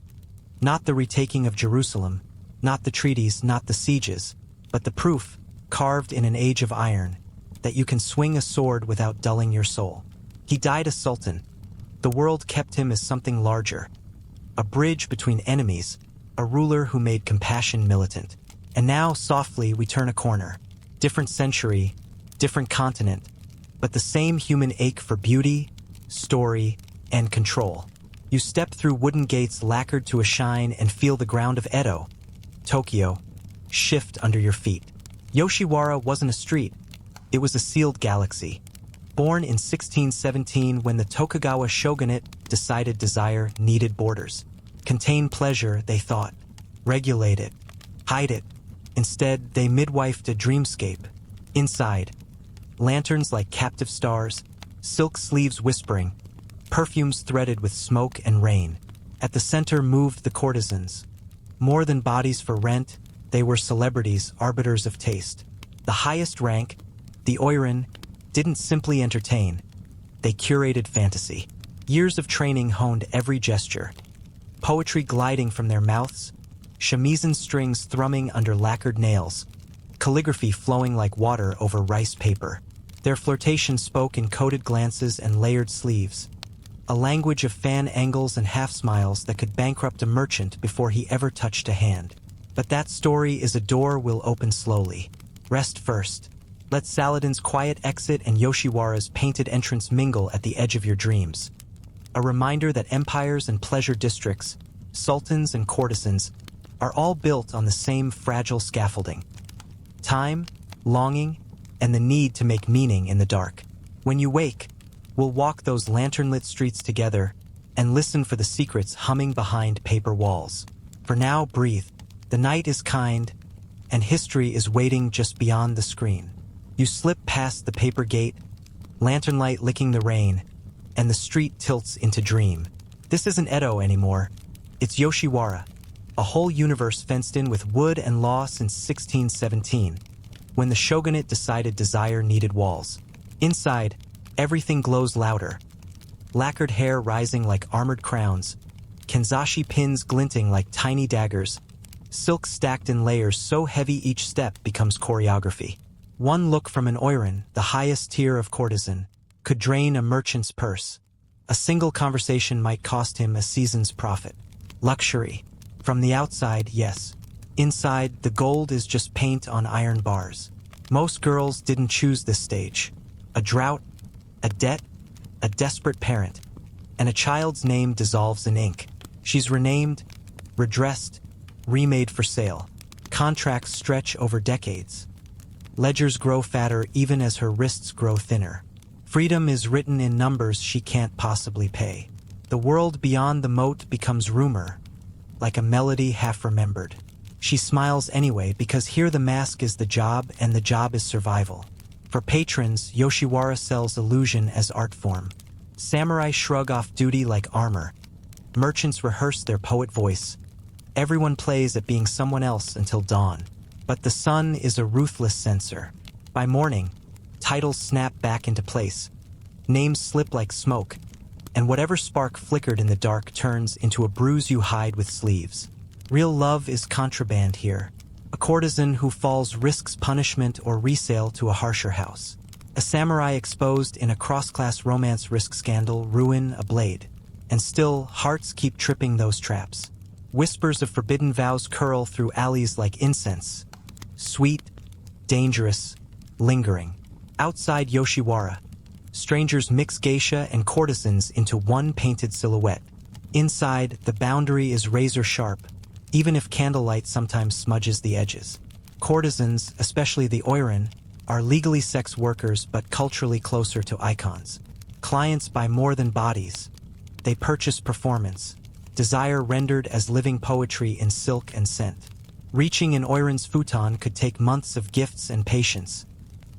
Not the retaking of Jerusalem, not the treaties, not the sieges, but the proof, carved in an age of iron, that you can swing a sword without dulling your soul. He died a sultan. The world kept him as something larger. A bridge between enemies, a ruler who made compassion militant. And now, softly, we turn a corner. Different century, different continent, but the same human ache for beauty, story, and control. You step through wooden gates lacquered to a shine and feel the ground of Edo, Tokyo, shift under your feet. Yoshiwara wasn't a street. It was a sealed galaxy. Born in 1617 when the Tokugawa shogunate decided desire needed borders. Contain pleasure, they thought. Regulate it. Hide it. Instead, they midwifed a dreamscape. Inside, lanterns like captive stars, silk sleeves whispering, perfumes threaded with smoke and rain. At the center moved the courtesans. More than bodies for rent, they were celebrities, arbiters of taste. The highest rank, the oiran, didn't simply entertain. They curated fantasy. Years of training honed every gesture. Poetry gliding from their mouths, shamisen strings thrumming under lacquered nails, calligraphy flowing like water over rice paper. Their flirtation spoke in coded glances and layered sleeves, a language of fan angles and half-smiles that could bankrupt a merchant before he ever touched a hand. But that story is a door we'll open slowly. Rest first. Let Saladin's quiet exit and Yoshiwara's painted entrance mingle at the edge of your dreams. A reminder that empires and pleasure districts, sultans and courtesans, are all built on the same fragile scaffolding. Time, longing, and the need to make meaning in the dark. When you wake, we'll walk those lantern-lit streets together and listen for the secrets humming behind paper walls. For now, breathe. The night is kind, and history is waiting just beyond the screen. You slip past the paper gate, lantern light licking the rain, and the street tilts into dream. This isn't Edo anymore. It's Yoshiwara, a whole universe fenced in with wood and law since 1617, when the shogunate decided desire needed walls. Inside, everything glows louder. Lacquered hair rising like armored crowns, kenzashi pins glinting like tiny daggers, silk stacked in layers so heavy each step becomes choreography. One look from an oiran, the highest tier of courtesan, could drain a merchant's purse. A single conversation might cost him a season's profit. Luxury. From the outside, yes. Inside, the gold is just paint on iron bars. Most girls didn't choose this stage. A drought, a debt, a desperate parent, and a child's name dissolves in ink. She's renamed, redressed, remade for sale. Contracts stretch over decades. Ledgers grow fatter even as her wrists grow thinner. Freedom is written in numbers she can't possibly pay. The world beyond the moat becomes rumor, like a melody half remembered. She smiles anyway because here the mask is the job and the job is survival. For patrons, Yoshiwara sells illusion as art form. Samurai shrug off duty like armor. Merchants rehearse their poet voice. Everyone plays at being someone else until dawn. But the sun is a ruthless censor. By morning, titles snap back into place. Names slip like smoke, and whatever spark flickered in the dark turns into a bruise you hide with sleeves. Real love is contraband here. A courtesan who falls risks punishment or resale to a harsher house. A samurai exposed in a cross-class romance risks scandal, ruin, a blade. And still, hearts keep tripping those traps. Whispers of forbidden vows curl through alleys like incense. Sweet, dangerous, lingering. Outside Yoshiwara, strangers mix geisha and courtesans into one painted silhouette. Inside, the boundary is razor sharp, even if candlelight sometimes smudges the edges. Courtesans, especially the oiran, are legally sex workers but culturally closer to icons. Clients buy more than bodies. They purchase performance, desire rendered as living poetry in silk and scent. Reaching an oiran's futon could take months of gifts and patience,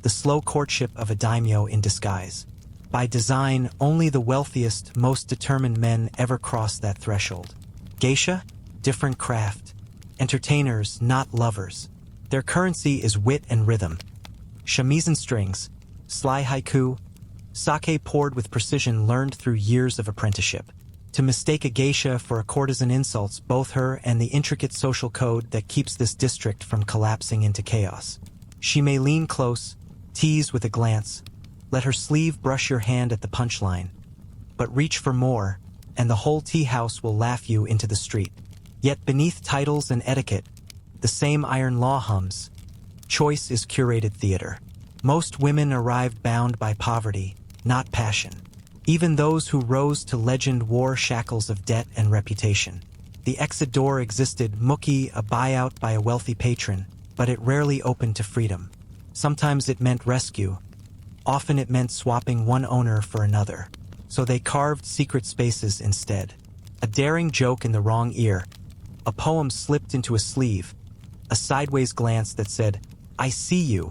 the slow courtship of a daimyo in disguise. By design, only the wealthiest, most determined men ever cross that threshold. Geisha? Different craft. Entertainers, not lovers. Their currency is wit and rhythm. Shamisen strings, sly haiku, sake poured with precision learned through years of apprenticeship. To mistake a geisha for a courtesan insults both her and the intricate social code that keeps this district from collapsing into chaos. She may lean close, tease with a glance, let her sleeve brush your hand at the punchline, but reach for more, and the whole tea house will laugh you into the street. Yet beneath titles and etiquette, the same iron law hums. Choice is curated theater. Most women arrived bound by poverty, not passion. Even those who rose to legend wore shackles of debt and reputation. The exit door existed, muki, a buyout by a wealthy patron, but it rarely opened to freedom. Sometimes it meant rescue. Often it meant swapping one owner for another. So they carved secret spaces instead. A daring joke in the wrong ear. A poem slipped into a sleeve. A sideways glance that said, "I see you,"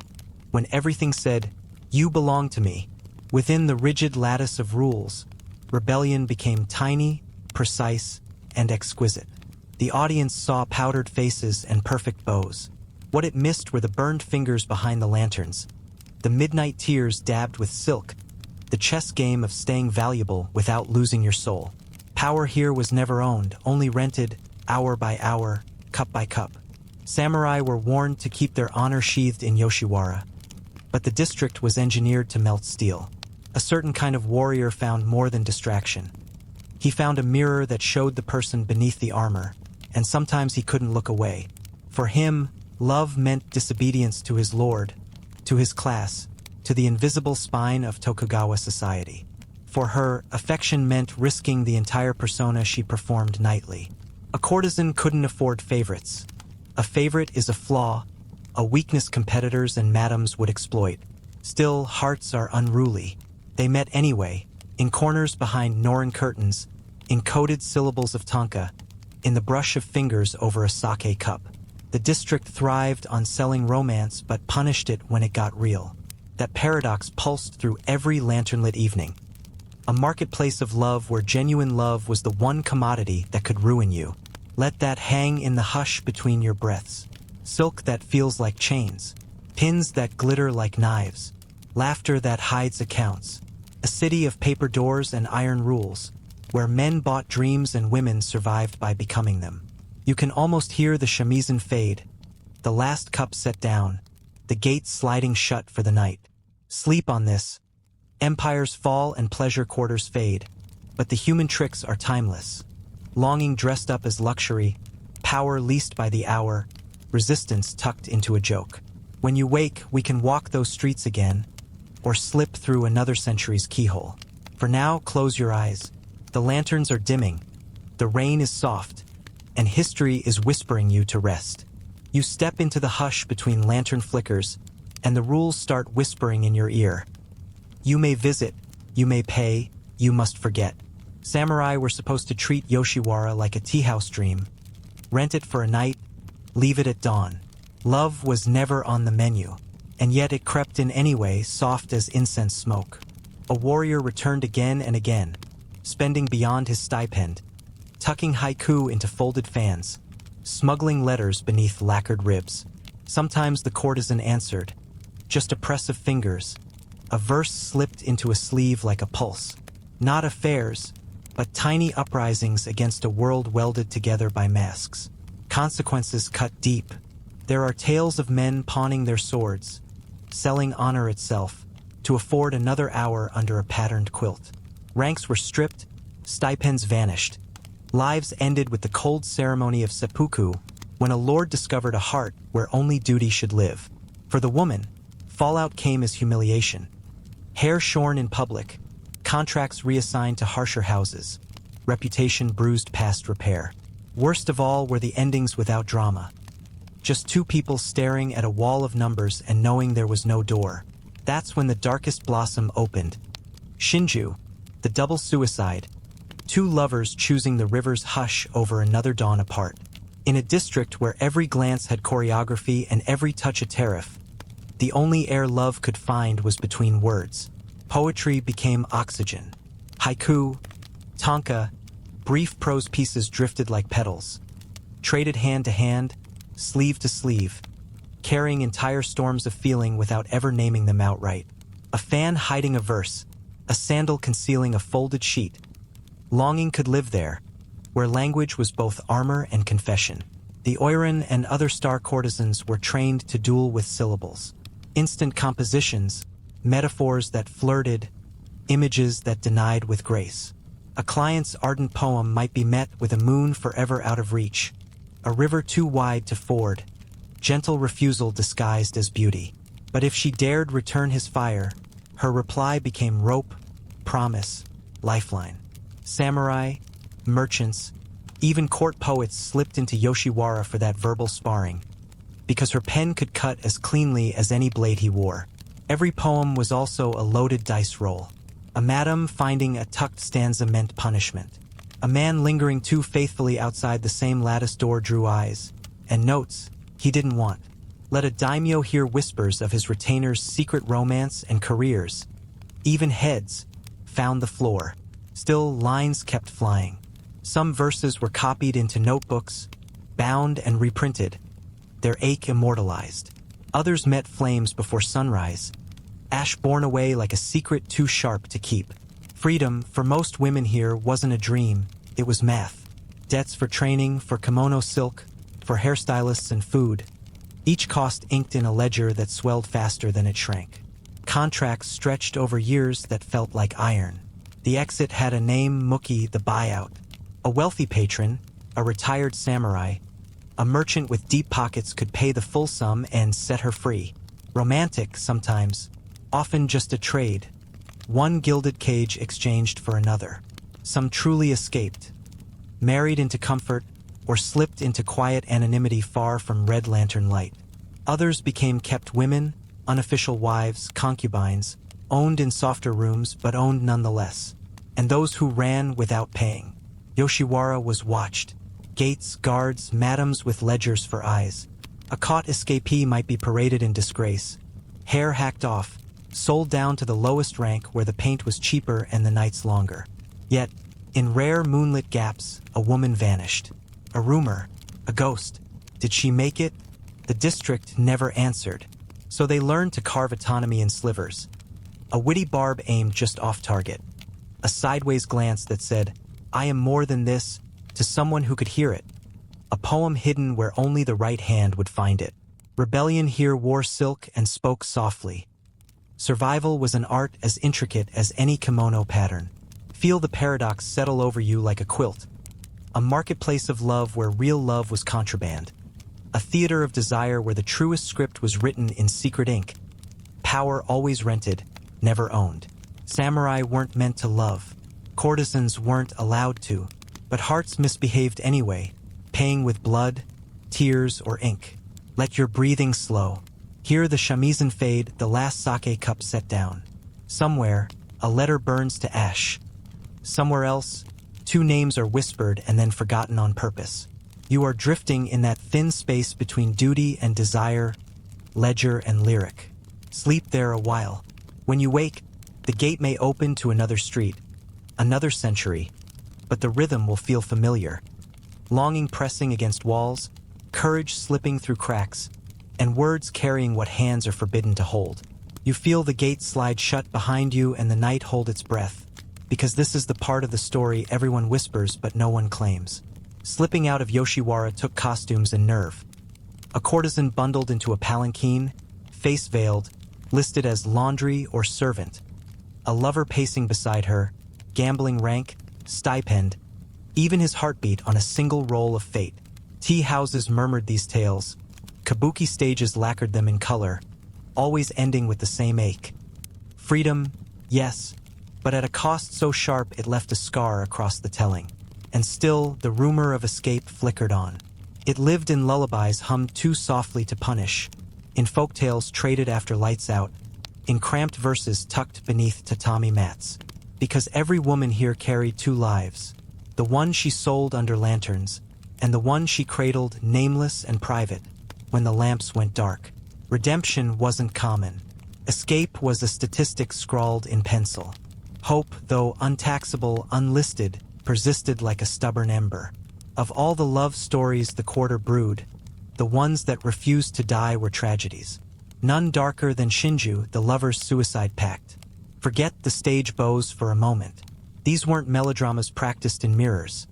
when everything said, "You belong to me." Within the rigid lattice of rules, rebellion became tiny, precise, and exquisite. The audience saw powdered faces and perfect bows. What it missed were the burned fingers behind the lanterns, the midnight tears dabbed with silk, the chess game of staying valuable without losing your soul. Power here was never owned, only rented, hour by hour, cup by cup. Samurai were warned to keep their honor sheathed in Yoshiwara, but the district was engineered to melt steel. A certain kind of warrior found more than distraction. He found a mirror that showed the person beneath the armor, and sometimes he couldn't look away. For him, love meant disobedience to his lord, to his class, to the invisible spine of Tokugawa society. For her, affection meant risking the entire persona she performed nightly. A courtesan couldn't afford favorites. A favorite is a flaw, a weakness competitors and madams would exploit. Still, hearts are unruly. They met anyway, in corners behind Norin curtains, in coded syllables of tanka, in the brush of fingers over a sake cup. The district thrived on selling romance but punished it when it got real. That paradox pulsed through every lanternlit evening. A marketplace of love where genuine love was the one commodity that could ruin you. Let that hang in the hush between your breaths. Silk that feels like chains. Pins that glitter like knives. Laughter that hides accounts. A city of paper doors and iron rules, where men bought dreams and women survived by becoming them. You can almost hear the shamisen fade, the last cup set down, the gates sliding shut for the night. Sleep on this. Empires fall and pleasure quarters fade, but the human tricks are timeless. Longing dressed up as luxury, power leased by the hour, resistance tucked into a joke. When you wake, we can walk those streets again, or slip through another century's keyhole. For now, close your eyes. The lanterns are dimming, the rain is soft, and history is whispering you to rest. You step into the hush between lantern flickers, and the rules start whispering in your ear. You may visit, you may pay, you must forget. Samurai were supposed to treat Yoshiwara like a tea-house dream. Rent it for a night, leave it at dawn. Love was never on the menu, and yet it crept in anyway, soft as incense smoke. A warrior returned again and again, spending beyond his stipend, tucking haiku into folded fans, smuggling letters beneath lacquered ribs. Sometimes the courtesan answered, just a press of fingers. A verse slipped into a sleeve like a pulse. Not affairs, but tiny uprisings against a world welded together by masks. Consequences cut deep. There are tales of men pawning their swords, selling honor itself, to afford another hour under a patterned quilt. Ranks were stripped, stipends vanished. Lives ended with the cold ceremony of seppuku, when a lord discovered a heart where only duty should live. For the woman, fallout came as humiliation. Hair shorn in public, contracts reassigned to harsher houses, reputation bruised past repair. Worst of all were the endings without drama. Just two people staring at a wall of numbers and knowing there was no door. That's when the darkest blossom opened. Shinju, the double suicide. Two lovers choosing the river's hush over another dawn apart. In a district where every glance had choreography and every touch a tariff, the only air love could find was between words. Poetry became oxygen. Haiku, tanka, brief prose pieces drifted like petals, traded hand to hand, sleeve to sleeve, carrying entire storms of feeling without ever naming them outright. A fan hiding a verse, a sandal concealing a folded sheet. Longing could live there, where language was both armor and confession. The Oiran and other star courtesans were trained to duel with syllables. Instant compositions, metaphors that flirted, images that denied with grace. A client's ardent poem might be met with a moon forever out of reach, a river too wide to ford, gentle refusal disguised as beauty. But if she dared return his fire, her reply became rope, promise, lifeline. Samurai, merchants, even court poets slipped into Yoshiwara for that verbal sparring, because her pen could cut as cleanly as any blade he wore. Every poem was also a loaded dice roll. A madam finding a tucked stanza meant punishment. A man lingering too faithfully outside the same lattice door drew eyes, and notes he didn't want. Let a daimyo hear whispers of his retainer's secret romance and careers. Even heads found the floor. Still, lines kept flying. Some verses were copied into notebooks, bound and reprinted, their ache immortalized. Others met flames before sunrise, ash borne away like a secret too sharp to keep. Freedom, for most women here, wasn't a dream, it was math. Debts for training, for kimono silk, for hairstylists and food. Each cost inked in a ledger that swelled faster than it shrank. Contracts stretched over years that felt like iron. The exit had a name, Mookie, the buyout. A wealthy patron, a retired samurai, a merchant with deep pockets could pay the full sum and set her free. Romantic, sometimes, often just a trade. One gilded cage exchanged for another. Some truly escaped, married into comfort, or slipped into quiet anonymity far from red lantern light. Others became kept women, unofficial wives, concubines, owned in softer rooms but owned nonetheless. And those who ran without paying. Yoshiwara was watched. Gates, guards, madams with ledgers for eyes. A caught escapee might be paraded in disgrace. Hair hacked off, sold down to the lowest rank where the paint was cheaper and the nights longer. Yet, in rare moonlit gaps, a woman vanished. A rumor, a ghost. Did she make it? The district never answered. So they learned to carve autonomy in slivers. A witty barb aimed just off target. A sideways glance that said, I am more than this, to someone who could hear it. A poem hidden where only the right hand would find it. Rebellion here wore silk and spoke softly. Survival was an art as intricate as any kimono pattern. Feel the paradox settle over you like a quilt. A marketplace of love where real love was contraband. A theater of desire where the truest script was written in secret ink. Power always rented, never owned. Samurai weren't meant to love. Courtesans weren't allowed to. But hearts misbehaved anyway, paying with blood, tears, or ink. Let your breathing slow. Hear the shamisen fade, the last sake cup set down. Somewhere, a letter burns to ash. Somewhere else, two names are whispered and then forgotten on purpose. You are drifting in that thin space between duty and desire, ledger and lyric. Sleep there a while. When you wake, the gate may open to another street, another century, but the rhythm will feel familiar. Longing pressing against walls, courage slipping through cracks, and words carrying what hands are forbidden to hold. You feel the gate slide shut behind you and the night hold its breath, because this is the part of the story everyone whispers but no one claims. Slipping out of Yoshiwara took costumes and nerve. A courtesan bundled into a palanquin, face veiled, listed as laundry or servant. A lover pacing beside her, gambling rank, stipend, even his heartbeat on a single roll of fate. Tea houses murmured these tales. Kabuki stages lacquered them in color, always ending with the same ache. Freedom, yes, but at a cost so sharp it left a scar across the telling. And still, the rumor of escape flickered on. It lived in lullabies hummed too softly to punish, in folktales traded after lights out, in cramped verses tucked beneath tatami mats. Because every woman here carried two lives, the one she sold under lanterns, and the one she cradled nameless and private, when the lamps went dark. Redemption wasn't common. Escape was a statistic scrawled in pencil. Hope, though untaxable, unlisted, persisted like a stubborn ember. Of all the love stories the quarter brewed, the ones that refused to die were tragedies. None darker than Shinju, the lover's suicide pact. Forget the stage bows for a moment. These weren't melodramas practiced in mirrors.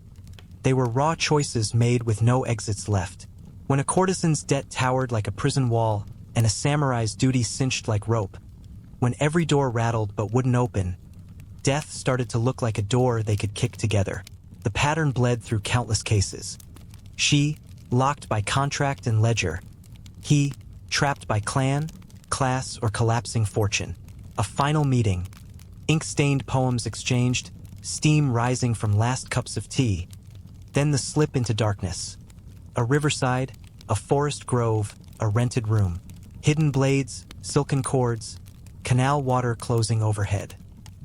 They were raw choices made with no exits left. When a courtesan's debt towered like a prison wall and a samurai's duty cinched like rope, when every door rattled but wouldn't open, death started to look like a door they could kick together. The pattern bled through countless cases. She, locked by contract and ledger. He, trapped by clan, class, or collapsing fortune. A final meeting. Ink-stained poems exchanged, steam rising from last cups of tea. Then the slip into darkness. A riverside, a forest grove, a rented room. Hidden blades, silken cords, canal water closing overhead.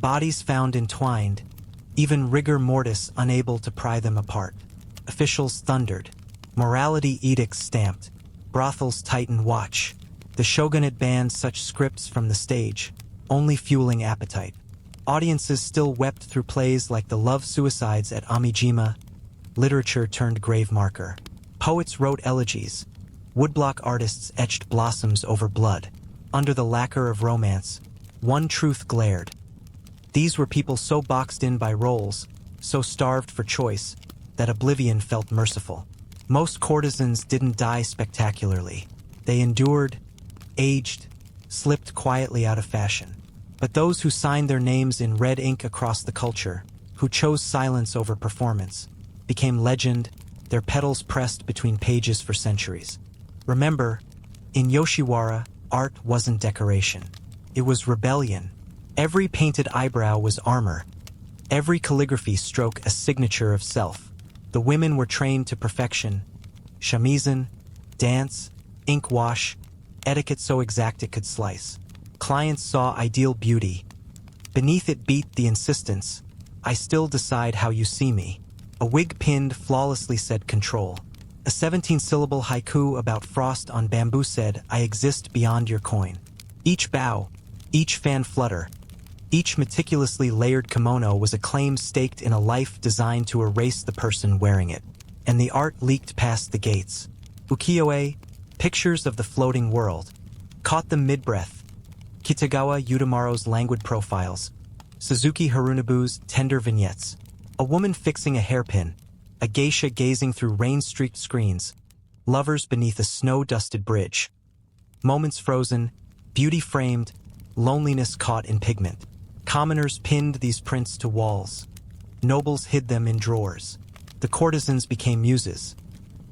Bodies found entwined, even rigor mortis unable to pry them apart. Officials thundered. Morality edicts stamped. Brothels tighten watch. The shogunate banned such scripts from the stage, only fueling appetite. Audiences still wept through plays like the love suicides at Amijima. Literature turned grave marker. Poets wrote elegies. Woodblock artists etched blossoms over blood. Under the lacquer of romance, one truth glared. These were people so boxed in by roles, so starved for choice, that oblivion felt merciful. Most courtesans didn't die spectacularly. They endured, aged, slipped quietly out of fashion. But those who signed their names in red ink across the culture, who chose silence over performance, became legend, their petals pressed between pages for centuries. Remember, in Yoshiwara, art wasn't decoration. It was rebellion. Every painted eyebrow was armor. Every calligraphy stroke a signature of self. The women were trained to perfection. Shamisen, dance, ink wash, etiquette so exact it could slice. Clients saw ideal beauty. Beneath it beat the insistence, I still decide how you see me. A wig pinned flawlessly said control. A 17-syllable haiku about frost on bamboo said, I exist beyond your coin. Each bow, each fan flutter, each meticulously layered kimono was a claim staked in a life designed to erase the person wearing it. And the art leaked past the gates. Ukiyo-e, pictures of the floating world, caught them mid-breath. Kitagawa Udamaro's languid profiles, Suzuki Harunobu's tender vignettes, a woman fixing a hairpin, a geisha gazing through rain-streaked screens, lovers beneath a snow-dusted bridge. Moments frozen, beauty framed, loneliness caught in pigment. Commoners pinned these prints to walls. Nobles hid them in drawers. The courtesans became muses.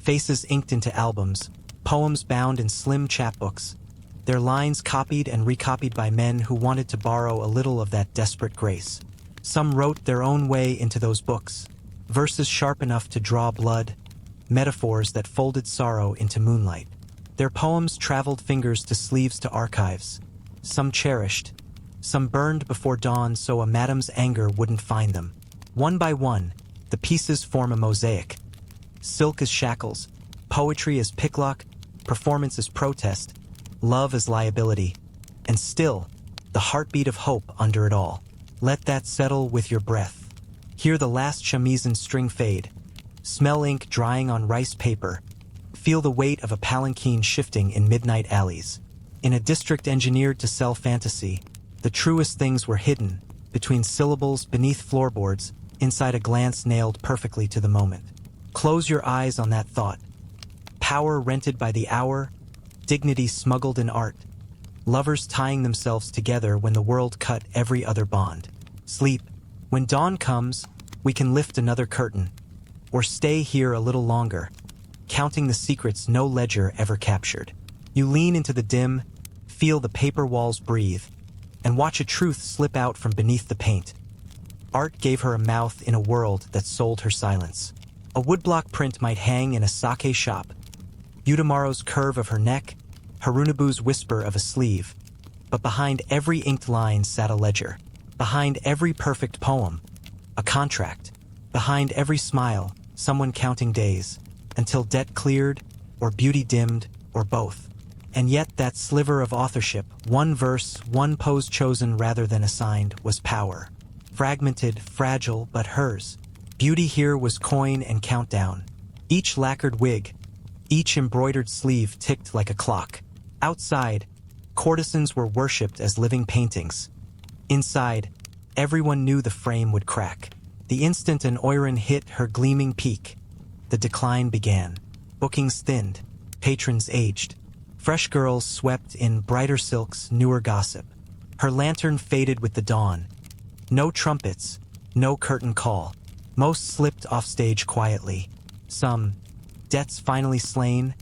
Faces inked into albums, poems bound in slim chapbooks, their lines copied and recopied by men who wanted to borrow a little of that desperate grace. Some wrote their own way into those books, verses sharp enough to draw blood, metaphors that folded sorrow into moonlight. Their poems traveled fingers to sleeves to archives, some cherished, Some burned before dawn so a madam's anger wouldn't find them. One by one, the pieces form a mosaic. Silk as shackles, poetry as picklock, performance as protest, love as liability, and still, the heartbeat of hope under it all. Let that settle with your breath. Hear the last shamisen string fade. Smell ink drying on rice paper. Feel the weight of a palanquin shifting in midnight alleys. In a district engineered to sell fantasy, the truest things were hidden, between syllables beneath floorboards, inside a glance nailed perfectly to the moment. Close your eyes on that thought. Power rented by the hour, dignity smuggled in art. Lovers tying themselves together when the world cut every other bond. Sleep. When dawn comes, we can lift another curtain, or stay here a little longer, counting the secrets no ledger ever captured. You lean into the dim, feel the paper walls breathe, and watch a truth slip out from beneath the paint. Art gave her a mouth in a world that sold her silence. A woodblock print might hang in a sake shop. Udamaro's curve of her neck, Harunobu's whisper of a sleeve. But behind every inked line sat a ledger. Behind every perfect poem, a contract. Behind every smile, someone counting days, until debt cleared, or beauty dimmed, or both. And yet that sliver of authorship, one verse, one pose chosen rather than assigned, was power. Fragmented, fragile, but hers. Beauty here was coin and countdown. Each lacquered wig, each embroidered sleeve ticked like a clock. Outside, courtesans were worshipped as living paintings. Inside, everyone knew the frame would crack. The instant an Oiran hit her gleaming peak, the decline began. Bookings thinned, patrons aged. Fresh girls swept in brighter silks, newer gossip. Her lantern faded with the dawn. No trumpets, no curtain call. Most slipped off stage quietly. Some, debts finally slain,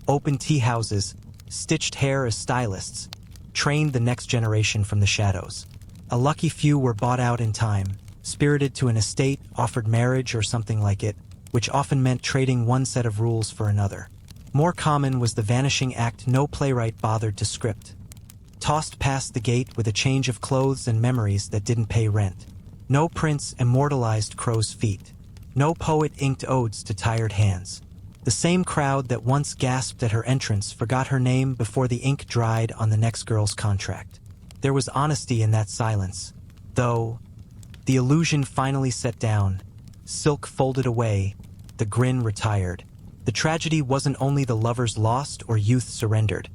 open tea houses, stitched hair as stylists, trained the next generation from the shadows. A lucky few were bought out in time, spirited to an estate, offered marriage or something like it, which often meant trading one set of rules for another. More common was the vanishing act no playwright bothered to script. Tossed past the gate with a change of clothes and memories that didn't pay rent. No prince immortalized crow's feet. No poet inked odes to tired hands. The same crowd that once gasped at her entrance forgot her name before the ink dried on the next girl's contract. There was honesty in that silence, though the illusion finally set down. Silk folded away, the grin retired. The tragedy wasn't only the lovers lost or youth surrendered.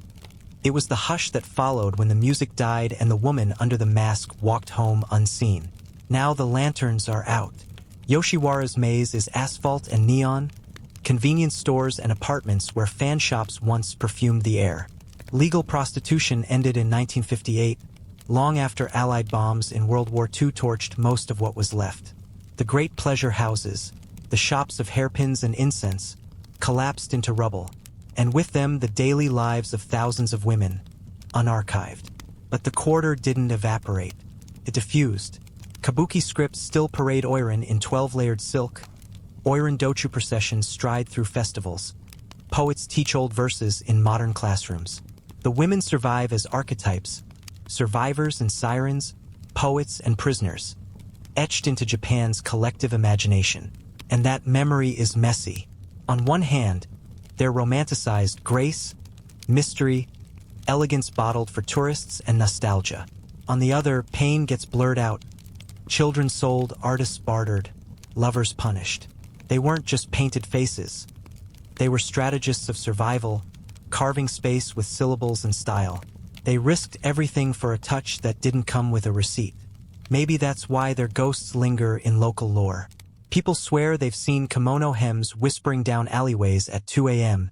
It was the hush that followed when the music died and the woman under the mask walked home unseen. Now the lanterns are out. Yoshiwara's maze is asphalt and neon, convenience stores and apartments where fan shops once perfumed the air. Legal prostitution ended in 1958, long after Allied bombs in World War II torched most of what was left. The great pleasure houses, the shops of hairpins and incense, collapsed into rubble, and with them the daily lives of thousands of women, unarchived. But the quarter didn't evaporate. It diffused. Kabuki scripts still parade Oiran in 12-layered silk. Oiran dochu processions stride through festivals. Poets teach old verses in modern classrooms. The women survive as archetypes, survivors and sirens, poets and prisoners, etched into Japan's collective imagination. And that memory is messy. On one hand, they're romanticized grace, mystery, elegance bottled for tourists, and nostalgia. On the other, pain gets blurred out. Children sold, artists bartered, lovers punished. They weren't just painted faces. They were strategists of survival, carving space with syllables and style. They risked everything for a touch that didn't come with a receipt. Maybe that's why their ghosts linger in local lore. People swear they've seen kimono hems whispering down alleyways at 2 a.m.,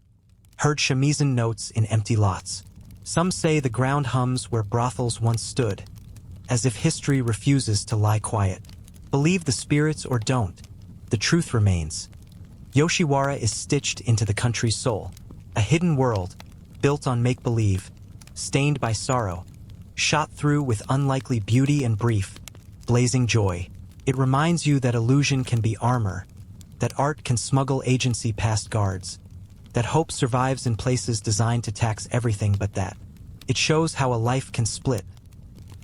heard shamisen notes in empty lots. Some say the ground hums where brothels once stood, as if history refuses to lie quiet. Believe the spirits or don't, the truth remains. Yoshiwara is stitched into the country's soul, a hidden world, built on make-believe, stained by sorrow, shot through with unlikely beauty and brief, blazing joy. It reminds you that illusion can be armor, that art can smuggle agency past guards, that hope survives in places designed to tax everything but that. It shows how a life can split.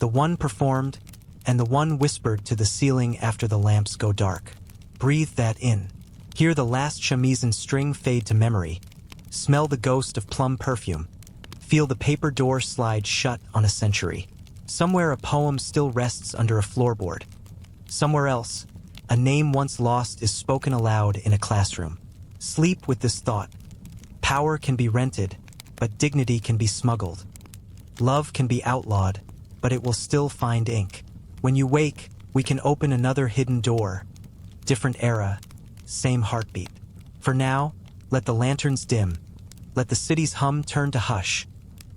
The one performed, and the one whispered to the ceiling after the lamps go dark. Breathe that in. Hear the last shamisen string fade to memory. Smell the ghost of plum perfume. Feel the paper door slide shut on a century. Somewhere a poem still rests under a floorboard. Somewhere else, a name once lost is spoken aloud in a classroom. Sleep with this thought. Power can be rented, but dignity can be smuggled. Love can be outlawed, but it will still find ink. When you wake, we can open another hidden door. Different era, same heartbeat. For now, let the lanterns dim. Let the city's hum turn to hush.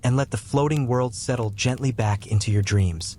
And let the floating world settle gently back into your dreams.